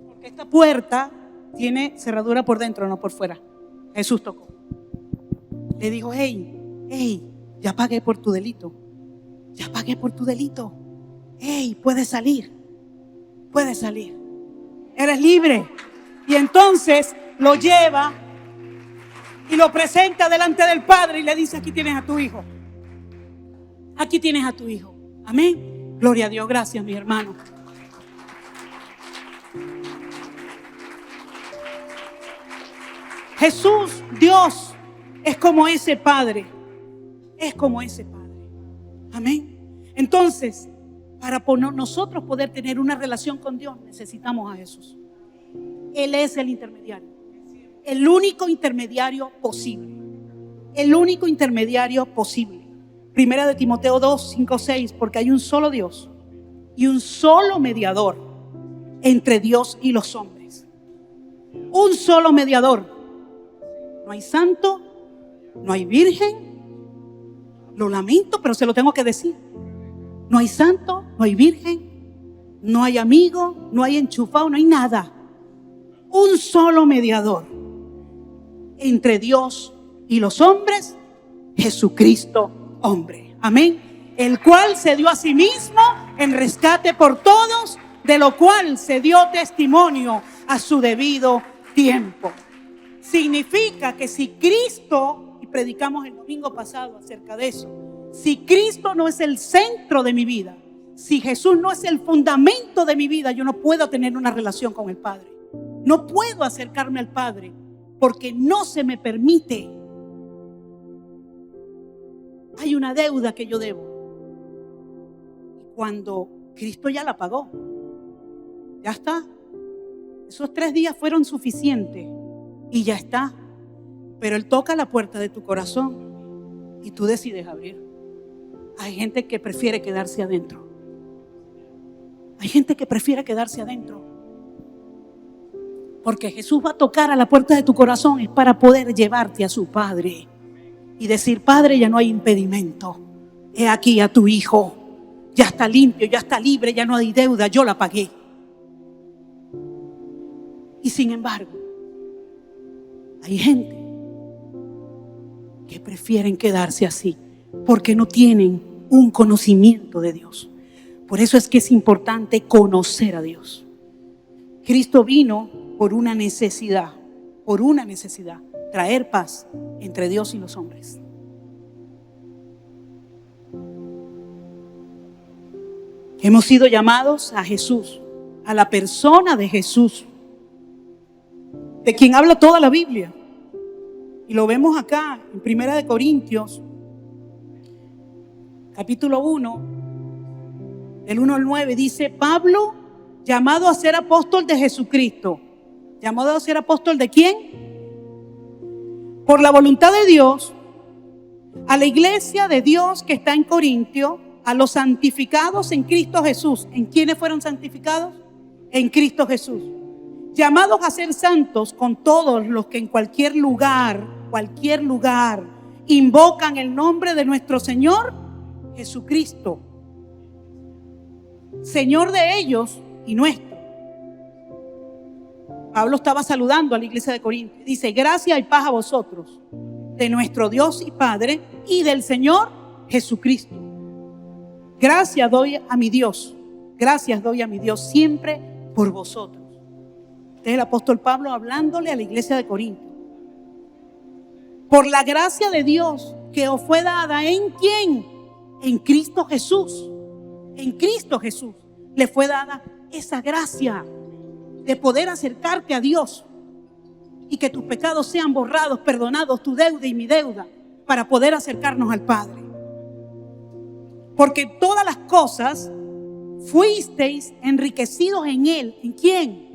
porque esta puerta tiene cerradura por dentro, no por fuera. Jesús tocó. Le dijo, hey, ya pagué por tu delito. Hey, puedes salir. Eres libre. Y entonces lo lleva y lo presenta delante del Padre y le dice, aquí tienes a tu hijo. Aquí tienes a tu hijo. Amén. Gloria a Dios. Gracias, mi hermano. Jesús, Dios, es como ese Padre. Es como ese Padre. Amén. Entonces, para nosotros poder tener una relación con Dios, necesitamos a Jesús. Él es el intermediario. El único intermediario posible. El único intermediario posible. Primera de Timoteo 2, 5, 6. Porque hay un solo Dios y un solo mediador entre Dios y los hombres. Un solo mediador. No hay santo, no hay virgen. Lo lamento, pero se lo tengo que decir. No hay santo, no hay virgen, no hay amigo, no hay enchufado, no hay nada. Un solo mediador entre Dios y los hombres, Jesucristo, hombre. Amén. El cual se dio a sí mismo en rescate por todos, de lo cual se dio testimonio a su debido tiempo. Significa que si Cristo, y predicamos el domingo pasado acerca de eso, si Cristo no es el centro de mi vida, si Jesús no es el fundamento de mi vida, yo no puedo tener una relación con el Padre. No puedo acercarme al Padre porque no se me permite. Hay una deuda que yo debo. Y cuando Cristo ya la pagó, ya está. Esos 3 días fueron suficientes y ya está. Pero Él toca la puerta de tu corazón y tú decides abrir. Hay gente que prefiere quedarse adentro. Hay gente que prefiere quedarse adentro. Porque Jesús va a tocar a la puerta de tu corazón es para poder llevarte a su Padre y decir: Padre, ya no hay impedimento. He aquí a tu hijo. Ya está limpio, ya está libre, ya no hay deuda, yo la pagué. Y sin embargo, hay gente que prefieren quedarse así porque no tienen un conocimiento de Dios. Por eso es que es importante conocer a Dios. Cristo vino por una necesidad, traer paz entre Dios y los hombres. Hemos sido llamados a Jesús, a la persona de Jesús, de quien habla toda la Biblia. Y lo vemos acá en Primera de Corintios, capítulo 1, del 1 al 9, dice: Pablo, llamado a ser apóstol de Jesucristo. ¿Llamado a ser apóstol de quién? Por la voluntad de Dios, a la iglesia de Dios que está en Corintio, a los santificados en Cristo Jesús. ¿En quiénes fueron santificados? En Cristo Jesús. Llamados a ser santos con todos los que en cualquier lugar, invocan el nombre de nuestro Señor Jesucristo, Señor de ellos y nuestro. Pablo estaba saludando a la iglesia de Corinto. Dice: gracia y paz a vosotros, de nuestro Dios y Padre y del Señor Jesucristo. Gracias doy a mi Dios siempre por vosotros. Este es el apóstol Pablo hablándole a la iglesia de Corinto. Por la gracia de Dios que os fue dada, ¿en quién? En Cristo Jesús. En Cristo Jesús le fue dada esa gracia de poder acercarte a Dios y que tus pecados sean borrados, perdonados, tu deuda y mi deuda, para poder acercarnos al Padre. Porque todas las cosas fuisteis enriquecidos en Él. ¿En quién?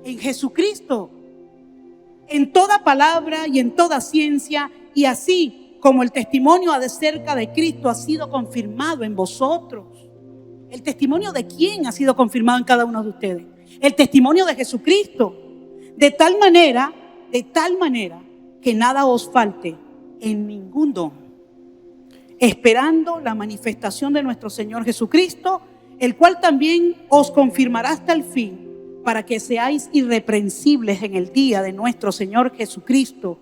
En Jesucristo. En toda palabra y en toda ciencia, y así como el testimonio acerca de Cristo ha sido confirmado en vosotros. ¿El testimonio de quién ha sido confirmado en cada uno de ustedes? El testimonio de Jesucristo. De tal manera que nada os falte en ningún don, esperando la manifestación de nuestro Señor Jesucristo, el cual también os confirmará hasta el fin, para que seáis irreprensibles en el día de nuestro Señor Jesucristo.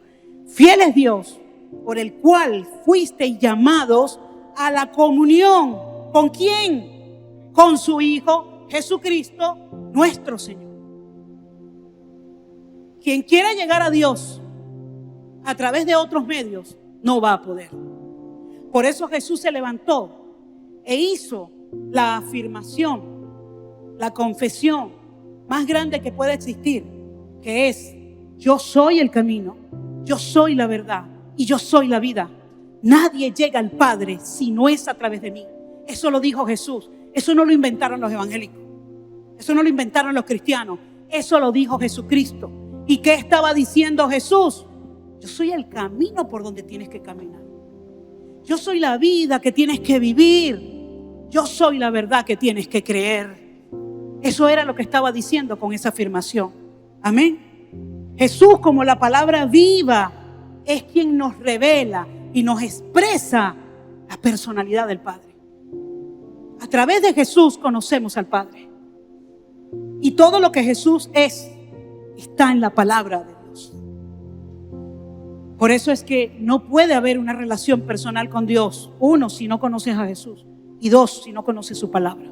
Fiel es Dios, por el cual fuisteis llamados a la comunión. ¿Con quién? Con su Hijo Jesucristo, nuestro Señor. Quien quiera llegar a Dios a través de otros medios, no va a poder. Por eso Jesús se levantó e hizo la afirmación, la confesión más grande que puede existir, que es: yo soy el camino, yo soy la verdad y yo soy la vida. Nadie llega al Padre si no es a través de mí. Eso lo dijo Jesús. Eso no lo inventaron los evangélicos. Eso no lo inventaron los cristianos. Eso lo dijo Jesucristo. ¿Y qué estaba diciendo Jesús? Yo soy el camino por donde tienes que caminar. Yo soy la vida que tienes que vivir. Yo soy la verdad que tienes que creer. Eso era lo que estaba diciendo con esa afirmación. Amén. Jesús, como la palabra viva, es quien nos revela y nos expresa la personalidad del Padre. A través de Jesús conocemos al Padre. Y todo lo que Jesús es, está en la palabra de Dios. Por eso es que no puede haber una relación personal con Dios. Uno, si no conoces a Jesús. Y dos, si no conoces su palabra.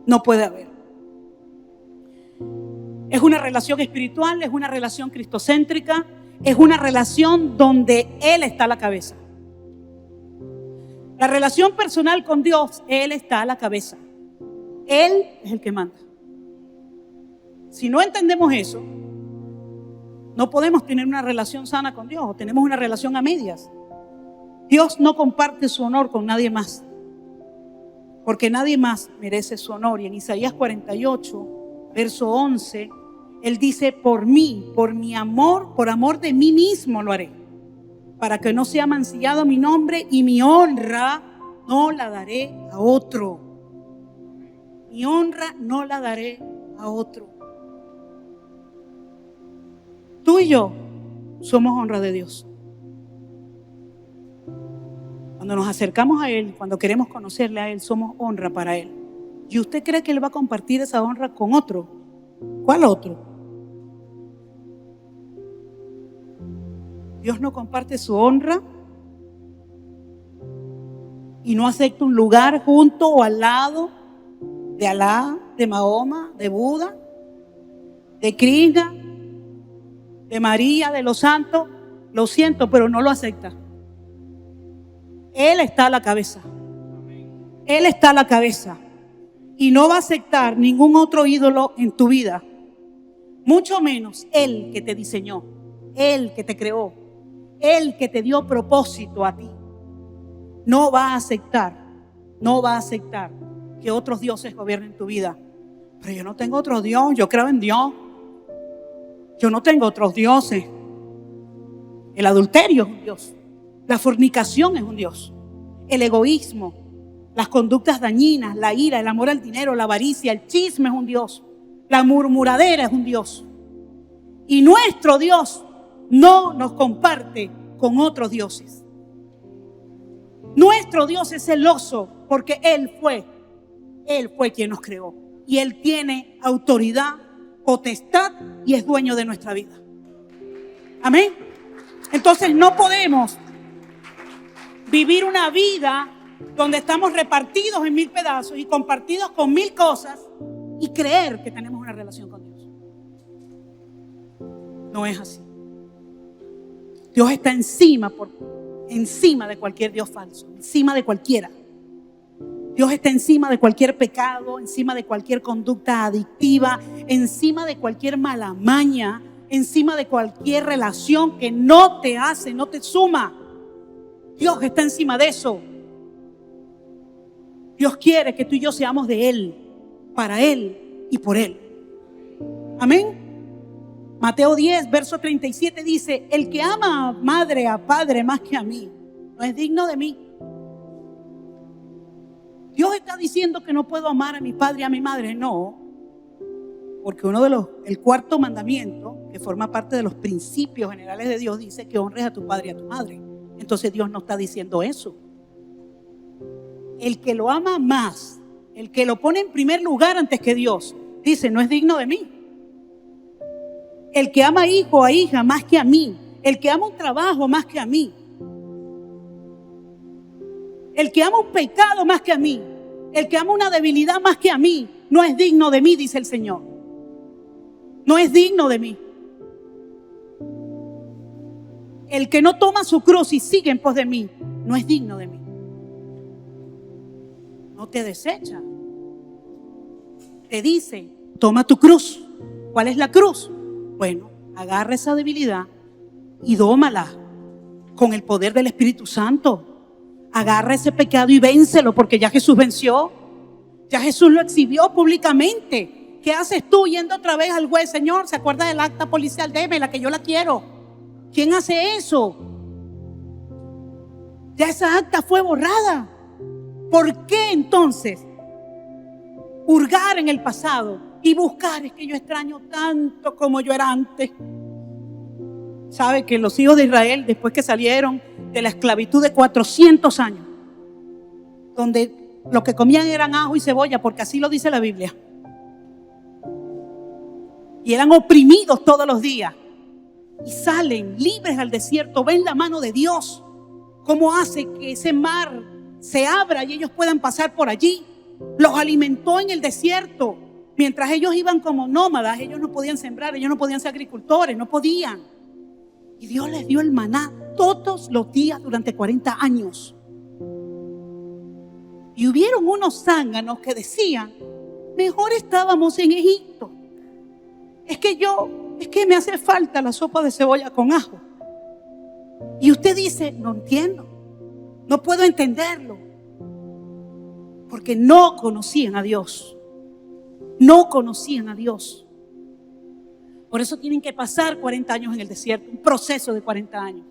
No puede haber. Es una relación espiritual, es una relación cristocéntrica, es una relación donde Él está a la cabeza. La relación personal con Dios, Él está a la cabeza. Él es el que manda. Si no entendemos eso, no podemos tener una relación sana con Dios, o tenemos una relación a medias. Dios no comparte su honor con nadie más, porque nadie más merece su honor. Y en Isaías 48, verso 11, Él dice: por mí, por mi amor, por amor de mí mismo lo haré, para que no sea mancillado mi nombre, y mi honra no la daré a otro. Mi honra no la daré a otro. Tú y yo somos honra de Dios. Cuando nos acercamos a Él, cuando queremos conocerle a Él, somos honra para Él. ¿Y usted cree que Él va a compartir esa honra con otro? ¿Cuál otro? Dios no comparte su honra y no acepta un lugar junto o al lado de Alá, de Mahoma, de Buda, de Krishna, de María, de los santos. Lo siento, pero no lo acepta. Él está a la cabeza. Él está a la cabeza. Y no va a aceptar ningún otro ídolo en tu vida. Mucho menos Él que te diseñó, Él que te creó, Él que te dio propósito a ti. No va a aceptar que otros dioses gobiernen tu vida. Pero yo no tengo otro Dios, yo creo en Dios. Yo no tengo otros dioses. El adulterio es un Dios. La fornicación es un Dios. El egoísmo, las conductas dañinas, la ira, el amor al dinero, la avaricia, el chisme es un Dios. La murmuradera es un Dios. Y nuestro Dios no nos comparte con otros dioses. Nuestro Dios es celoso porque Él fue quien nos creó. Y Él tiene autoridad, potestad y es dueño de nuestra vida. Amén. Entonces no podemos vivir una vida donde estamos repartidos en 1000 pedazos y compartidos con 1000 cosas y creer que tenemos una relación con Dios. No es así. Dios está encima de cualquier Dios falso, encima de cualquiera. Dios está encima de cualquier pecado, encima de cualquier conducta adictiva, encima de cualquier mala maña, encima de cualquier relación que no te hace, no te suma. Dios está encima de eso. Dios quiere que tú y yo seamos de Él, para Él y por Él. Amén. Mateo 10, verso 37 dice: el que ama a madre, a padre más que a mí, no es digno de mí. Dios está diciendo que no puedo amar a mi padre y a mi madre. No, porque el cuarto mandamiento, que forma parte de los principios generales de Dios, dice que honres a tu padre y a tu madre. Entonces Dios no está diciendo eso. El que lo ama más, el que lo pone en primer lugar antes que Dios, dice: no es digno de mí. El que ama a hijo o a hija más que a mí, el que ama un trabajo más que a mí, el que ama un pecado más que a mí, el que ama una debilidad más que a mí, no es digno de mí, dice el Señor. No es digno de mí. El que no toma su cruz y sigue en pos de mí, no es digno de mí. No te desecha. Te dice, toma tu cruz. ¿Cuál es la cruz? Bueno, agarra esa debilidad y dómala con el poder del Espíritu Santo. Agarra ese pecado y vénselo, porque ya Jesús venció. Ya Jesús lo exhibió públicamente. ¿Qué haces tú yendo otra vez al juez? Señor, ¿se acuerda del acta policial? Démela, que yo la quiero. ¿Quién hace eso? Ya esa acta fue borrada. ¿Por qué entonces hurgar en el pasado y buscar? Es que yo extraño tanto como yo era antes. ¿Sabe que los hijos de Israel, después que salieron de la esclavitud de 400 años, donde lo que comían eran ajo y cebolla, porque así lo dice la Biblia, y eran oprimidos todos los días, y salen libres al desierto, ven la mano de Dios, cómo hace que ese mar se abra y ellos puedan pasar por allí? Los alimentó en el desierto. Mientras ellos iban como nómadas, ellos no podían sembrar, ellos no podían ser agricultores, no podían. Y Dios les dio el maná todos los días durante 40 años. Y hubieron unos zánganos que decían, mejor estábamos en Egipto. Es que me hace falta la sopa de cebolla con ajo. Y usted dice, no entiendo, no puedo entenderlo. Porque no conocían a Dios. No conocían a Dios. Por eso tienen que pasar 40 años en el desierto, un proceso de 40 años.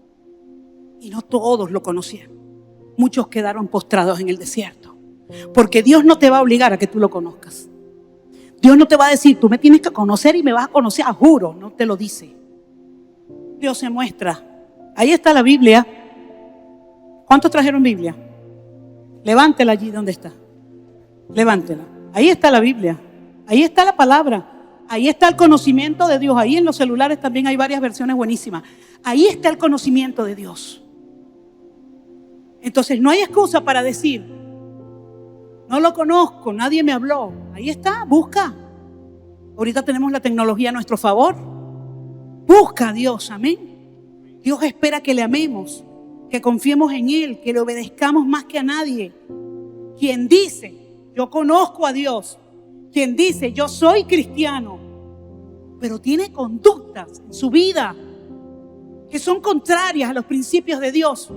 Y no todos lo conocían. Muchos quedaron postrados en el desierto. Porque Dios no te va a obligar a que tú lo conozcas. Dios no te va a decir, tú me tienes que conocer y me vas a conocer, juro, no te lo dice. Dios se muestra. Ahí está la Biblia. ¿Cuántos trajeron Biblia? Levántela allí donde está. Levántela. Ahí está la Biblia. Ahí está la palabra. Ahí está el conocimiento de Dios. Ahí en los celulares también hay varias versiones buenísimas. Ahí está el conocimiento de Dios. Entonces no hay excusa para decir, no lo conozco, nadie me habló. Ahí está, busca. Ahorita tenemos la tecnología a nuestro favor. Busca a Dios, amén. Dios espera que le amemos, que confiemos en Él, que le obedezcamos más que a nadie. Quien dice, yo conozco a Dios, quien dice, yo soy cristiano, pero tiene conductas en su vida que son contrarias a los principios de Dios,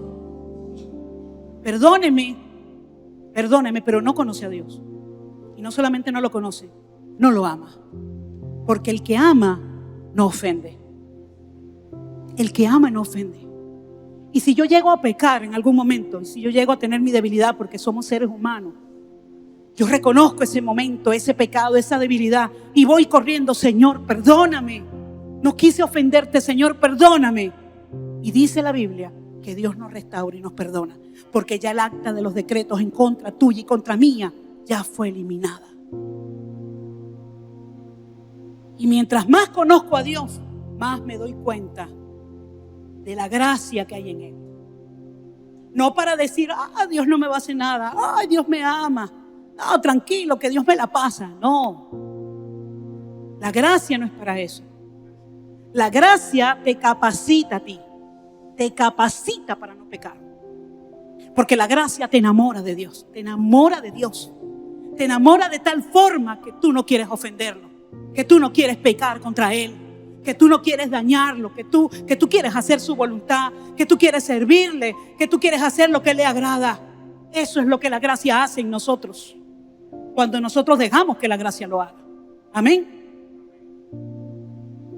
perdóneme, pero no conoce a Dios. Y no solamente no lo conoce, no lo ama. Porque el que ama no ofende. El que ama no ofende. Y si yo llego a pecar en algún momento, si yo llego a tener mi debilidad, porque somos seres humanos, yo reconozco ese momento, ese pecado, esa debilidad, y voy corriendo, Señor, perdóname. No quise ofenderte, Señor, perdóname. Y dice la Biblia que Dios nos restaura y nos perdona, porque ya el acta de los decretos en contra tuya y contra mía ya fue eliminada. Y mientras más conozco a Dios, más me doy cuenta de la gracia que hay en Él. No para decir, Dios no me va a hacer nada, Dios me ama, no, tranquilo, que Dios me la pasa. No, la gracia no es para eso. La gracia te capacita a ti, te capacita para no pecar. Porque la gracia te enamora de Dios, te enamora de Dios, te enamora de tal forma que tú no quieres ofenderlo, que tú no quieres pecar contra Él, que tú no quieres dañarlo, que tú quieres hacer su voluntad, que tú quieres servirle, que tú quieres hacer lo que le agrada. Eso es lo que la gracia hace en nosotros, cuando nosotros dejamos que la gracia lo haga. Amén.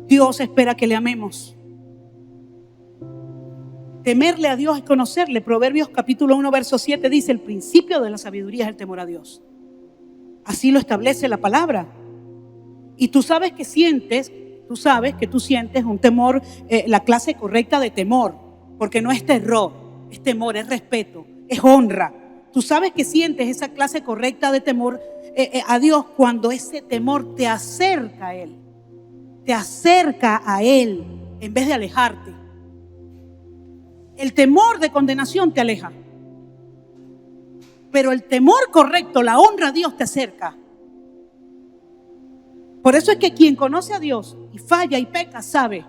Dios espera que le amemos. Temerle a Dios es conocerle. Proverbios capítulo 1 verso 7 dice, el principio de la sabiduría es el temor a Dios. Así lo establece la palabra. Y tú sabes que tú sientes un temor, la clase correcta de temor, porque no es terror, es temor, es respeto, es honra. Tú sabes que sientes esa clase correcta de temor a Dios cuando ese temor te acerca a Él. Te acerca a Él en vez de alejarte. El temor de condenación te aleja. Pero el temor correcto, la honra a Dios te acerca. Por eso es que quien conoce a Dios y falla y peca, sabe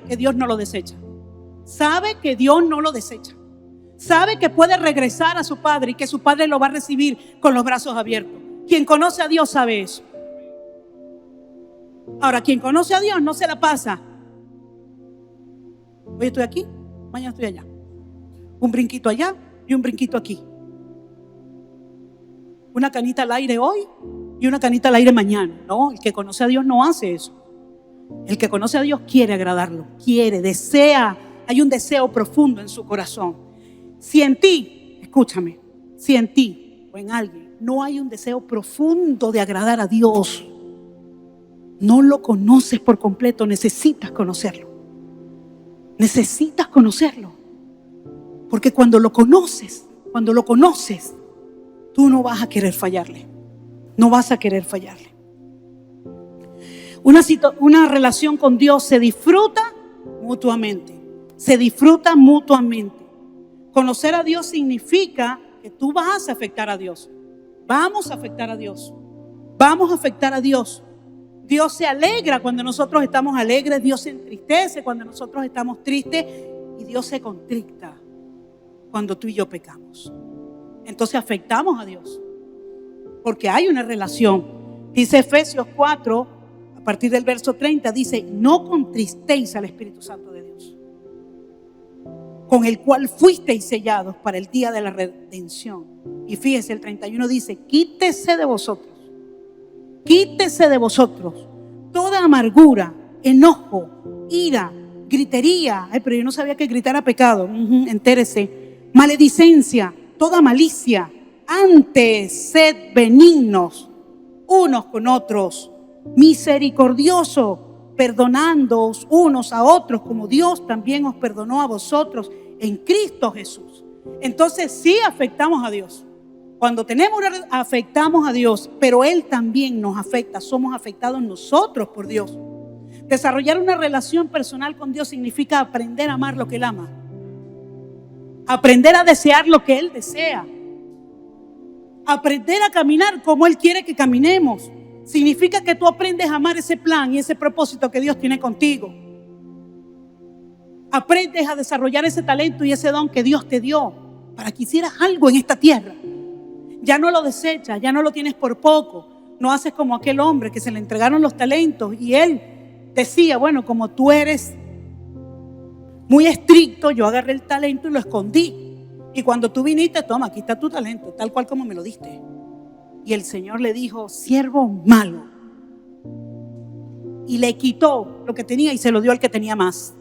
que Dios no lo desecha. Sabe que Dios no lo desecha. Sabe que puede regresar a su padre y que su padre lo va a recibir con los brazos abiertos. Quien conoce a Dios sabe eso. Ahora, quien conoce a Dios no se la pasa. Hoy estoy aquí, mañana estoy allá. Un brinquito allá y un brinquito aquí. Una canita al aire hoy y una canita al aire mañana. No, el que conoce a Dios no hace eso. El que conoce a Dios quiere agradarlo, quiere, desea. Hay un deseo profundo en su corazón. Si en ti, escúchame, si en ti o en alguien no hay un deseo profundo de agradar a Dios, no lo conoces por completo, necesitas conocerlo. Necesitas conocerlo. Porque cuando lo conoces, tú no vas a querer fallarle. No vas a querer fallarle. Una relación con Dios se disfruta mutuamente. Se disfruta mutuamente. Conocer a Dios significa que tú vas a afectar a Dios. Vamos a afectar a Dios. Vamos a afectar a Dios. Dios se alegra cuando nosotros estamos alegres. Dios se entristece cuando nosotros estamos tristes. Y Dios se contricta cuando tú y yo pecamos. Entonces afectamos a Dios. Porque hay una relación. Dice Efesios 4, a partir del verso 30, dice: no contristéis al Espíritu Santo de Dios, con el cual fuisteis sellados para el día de la redención. Y fíjese, el 31 dice: quítese de vosotros toda amargura, enojo, ira, gritería. Ay, pero yo no sabía que gritar era pecado. Entérese. Maledicencia, toda malicia. Antes sed benignos unos con otros, misericordiosos, perdonándoos unos a otros, como Dios también os perdonó a vosotros en Cristo Jesús. Entonces sí afectamos a Dios. Cuando afectamos a Dios, pero Él también nos afecta. Somos afectados nosotros por Dios. Desarrollar una relación personal con Dios significa aprender a amar lo que Él ama. Aprender a desear lo que Él desea. Aprender a caminar como Él quiere que caminemos. Significa que tú aprendes a amar ese plan y ese propósito que Dios tiene contigo. Aprendes a desarrollar ese talento y ese don que Dios te dio para que hicieras algo en esta tierra. Ya no lo desechas, ya no lo tienes por poco. No haces como aquel hombre que se le entregaron los talentos y él decía: bueno, como tú eres muy estricto, yo agarré el talento y lo escondí. Y cuando tú viniste, toma, aquí está tu talento, tal cual como me lo diste. Y el Señor le dijo: siervo malo. Y le quitó lo que tenía y se lo dio al que tenía más.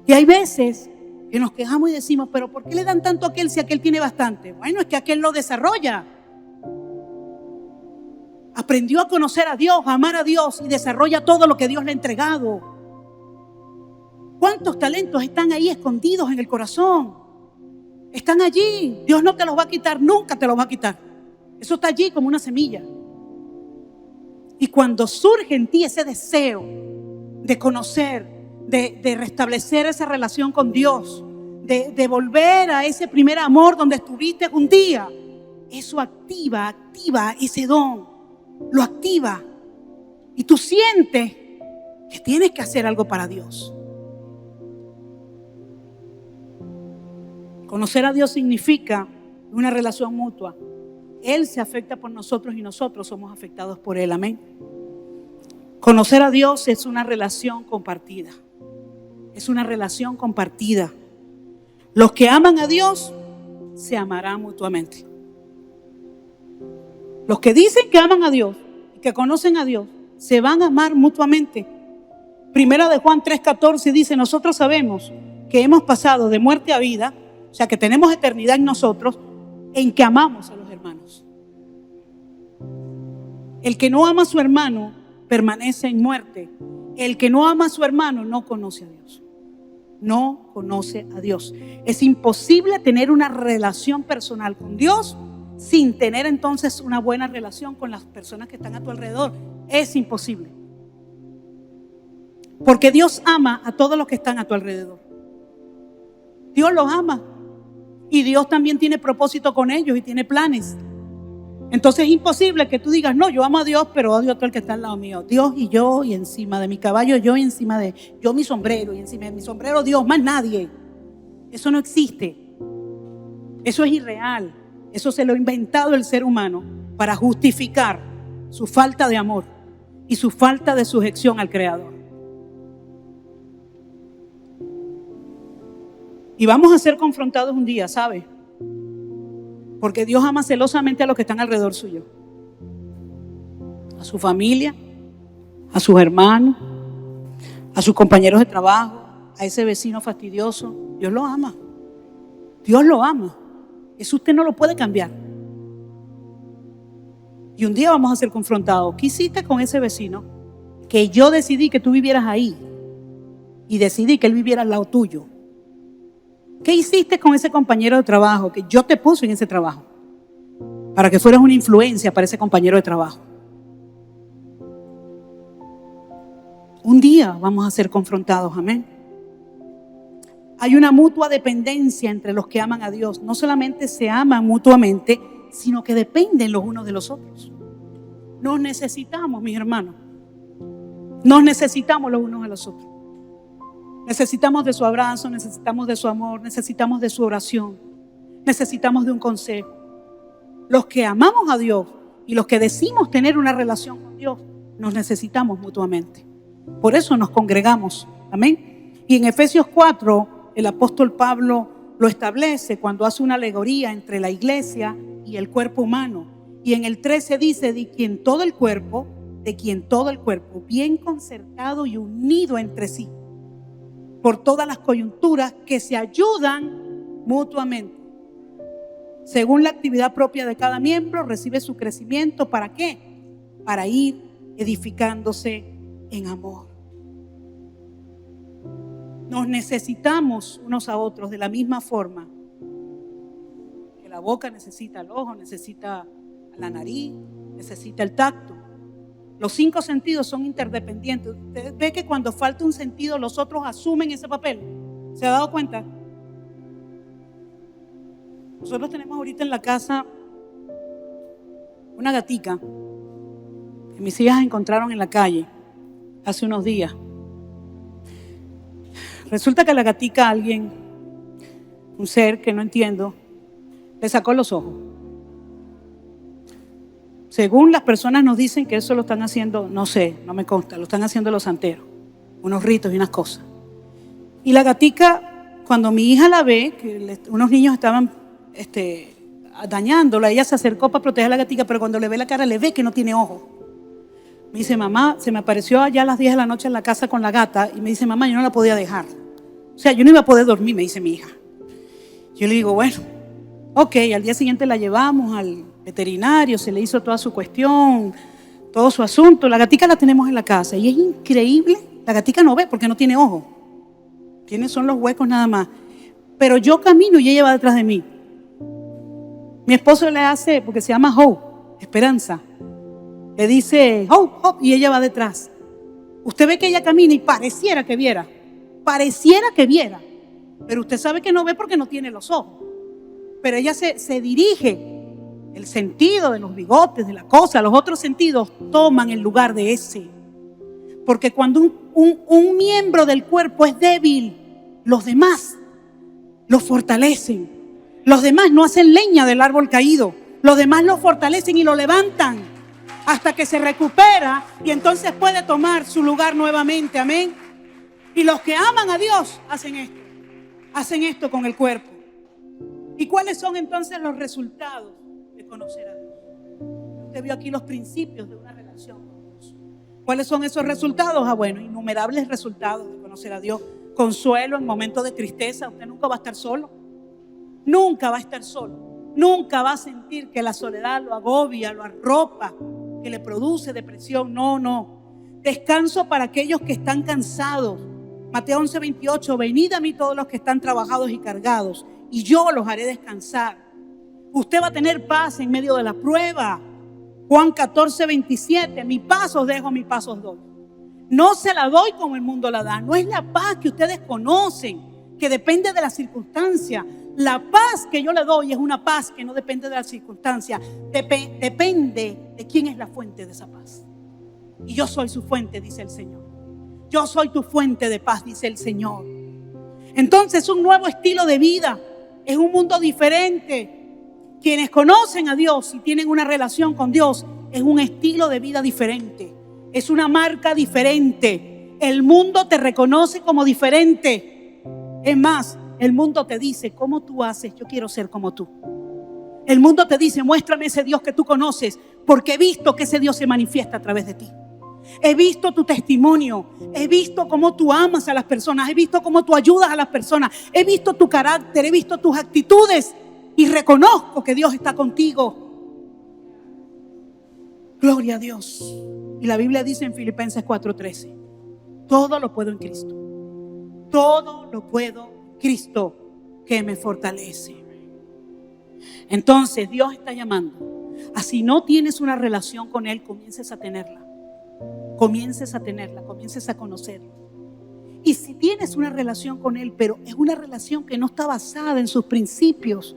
Y hay veces que nos quejamos y decimos: pero ¿por qué le dan tanto a aquel si aquel tiene bastante? Bueno, es que aquel lo desarrolla. Aprendió a conocer a Dios, a amar a Dios y desarrolla todo lo que Dios le ha entregado. ¿Cuántos talentos están ahí escondidos en el corazón? Están allí. Dios no te los va a quitar, nunca te los va a quitar. Eso está allí como una semilla. Y cuando surge en ti ese deseo de conocer, de restablecer esa relación con Dios, de volver a ese primer amor donde estuviste un día, eso activa ese don, lo activa. Y tú sientes que tienes que hacer algo para Dios. Conocer a Dios significa una relación mutua. Él se afecta por nosotros y nosotros somos afectados por Él. Amén. Conocer a Dios es una relación compartida. Es una relación compartida. Los que aman a Dios se amarán mutuamente. Los que dicen que aman a Dios y que conocen a Dios se van a amar mutuamente. Primera de Juan 3:14 dice: nosotros sabemos que hemos pasado de muerte a vida, o sea que tenemos eternidad en nosotros, en que amamos a los hermanos. El que no ama a su hermano permanece en muerte. El que no ama a su hermano no conoce a Dios. No conoce a Dios. Es imposible tener una relación personal con Dios sin tener entonces una buena relación con las personas que están a tu alrededor. Es imposible. Porque Dios ama a todos los que están a tu alrededor. Dios los ama. Y Dios también tiene propósito con ellos y tiene planes. Entonces es imposible que tú digas: no, yo amo a Dios, pero odio a todo el que está al lado mío. Dios y yo, y encima de mi caballo yo, y encima de yo mi sombrero, y encima de mi sombrero Dios, más nadie. Eso no existe. Eso es irreal. Eso se lo ha inventado el ser humano para justificar su falta de amor y su falta de sujeción al Creador. Y vamos a ser confrontados un día, ¿sabe? Porque Dios ama celosamente a los que están alrededor suyo. A su familia, a sus hermanos, a sus compañeros de trabajo, a ese vecino fastidioso. Dios lo ama. Dios lo ama. Eso usted no lo puede cambiar. Y un día vamos a ser confrontados. ¿Qué hiciste con ese vecino? Que yo decidí que tú vivieras ahí y decidí que él viviera al lado tuyo. ¿Qué hiciste con ese compañero de trabajo que yo te puse en ese trabajo? Para que fueras una influencia para ese compañero de trabajo. Un día vamos a ser confrontados, amén. Hay una mutua dependencia entre los que aman a Dios. No solamente se aman mutuamente, sino que dependen los unos de los otros. Nos necesitamos, mis hermanos. Nos necesitamos los unos a los otros. Necesitamos de su abrazo, necesitamos de su amor, necesitamos de su oración, necesitamos de un consejo. Los que amamos a Dios y los que decimos tener una relación con Dios, nos necesitamos mutuamente. Por eso nos congregamos, amén. Y en Efesios 4, el apóstol Pablo lo establece cuando hace una alegoría entre la iglesia y el cuerpo humano. Y en el 13 dice, de quien todo el cuerpo, bien concertado y unido entre sí, por todas las coyunturas que se ayudan mutuamente. Según la actividad propia de cada miembro, recibe su crecimiento. ¿Para qué? Para ir edificándose en amor. Nos necesitamos unos a otros de la misma forma que la boca necesita el ojo, necesita la nariz, necesita el tacto. Los 5 sentidos son interdependientes. Usted ve que cuando falta un sentido, los otros asumen ese papel. ¿Se ha dado cuenta? Nosotros tenemos ahorita en la casa una gatica que mis hijas encontraron en la calle hace unos días. Resulta que a la gatica alguien, un ser que no entiendo, le sacó los ojos. Según las personas nos dicen que eso lo están haciendo, no sé, no me consta, lo están haciendo los santeros, unos ritos y unas cosas. Y la gatica, cuando mi hija la ve, que unos niños estaban dañándola, ella se acercó para proteger a la gatica, pero cuando le ve la cara, le ve que no tiene ojos. Me dice, mamá, se me apareció allá a las 10 de la noche en la casa con la gata, y me dice, mamá, yo no la podía dejar. O sea, yo no iba a poder dormir, me dice mi hija. Yo le digo, bueno, ok, al día siguiente la llevamos al veterinario, se le hizo toda su cuestión, todo su asunto. La gatica la tenemos en la casa y es increíble. La gatica no ve porque no tiene ojos. Son los huecos nada más. Pero yo camino y ella va detrás de mí. Mi esposo le hace, porque se llama Hope, Esperanza. Le dice Hope, Hope, y ella va detrás. Usted ve que ella camina y pareciera que viera. Pero usted sabe que no ve porque no tiene los ojos. Pero ella se dirige. El sentido de los bigotes, de la cosa, los otros sentidos toman el lugar de ese. Porque cuando un miembro del cuerpo es débil, los demás lo fortalecen. Los demás no hacen leña del árbol caído. Los demás lo fortalecen y lo levantan hasta que se recupera y entonces puede tomar su lugar nuevamente. Amén. Y los que aman a Dios hacen esto con el cuerpo. ¿Y cuáles son entonces los resultados de conocer a Dios? Usted vio aquí los principios de una relación con Dios. ¿Cuáles son esos resultados? Bueno, innumerables resultados de conocer a Dios. Consuelo en momentos de tristeza. Usted nunca va a estar solo. Nunca va a estar solo. Nunca va a sentir que la soledad lo agobia, lo arropa, que le produce depresión. No. Descanso para aquellos que están cansados. Mateo 11:28, venid a mí todos los que están trabajados y cargados, y yo los haré descansar. Usted va a tener paz en medio de la prueba. Juan 14:27, mi paz os dejo, mi paz os doy. No se la doy como el mundo la da. No es la paz que ustedes conocen, que depende de la circunstancia. La paz que yo le doy es una paz que no depende de la circunstancia. Depende de quién es la fuente de esa paz. Y yo soy su fuente, dice el Señor. Yo soy tu fuente de paz, dice el Señor. Entonces, un nuevo estilo de vida Es un mundo diferente. Quienes conocen a Dios y tienen una relación con Dios, es un estilo de vida diferente. Es una marca diferente. El mundo te reconoce como diferente. Es más, el mundo te dice, ¿cómo tú haces? Yo quiero ser como tú. El mundo te dice, muéstrame ese Dios que tú conoces, porque he visto que ese Dios se manifiesta a través de ti. He visto tu testimonio, he visto cómo tú amas a las personas, he visto cómo tú ayudas a las personas, he visto tu carácter, he visto tus actitudes y reconozco que Dios está contigo. Gloria a Dios. Y la Biblia dice en Filipenses 4:13, todo lo puedo en Cristo. Todo lo puedo en Cristo que me fortalece. Entonces Dios está llamando. Así no tienes una relación con Él, comiences a tenerla. Comiences a tenerla, comiences a conocerlo. Y si tienes una relación con Él, pero es una relación que no está basada en sus principios,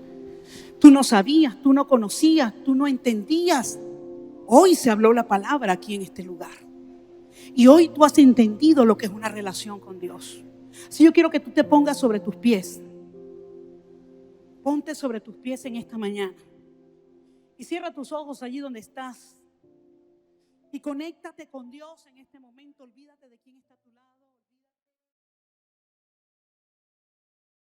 tú no sabías, tú no conocías, tú no entendías. Hoy se habló la palabra aquí en este lugar. Y hoy tú has entendido lo que es una relación con Dios. Así yo quiero que tú te pongas sobre tus pies. Ponte sobre tus pies en esta mañana. Y cierra tus ojos allí donde estás. Y conéctate con Dios en este momento. Olvídate de quién está a tu lado.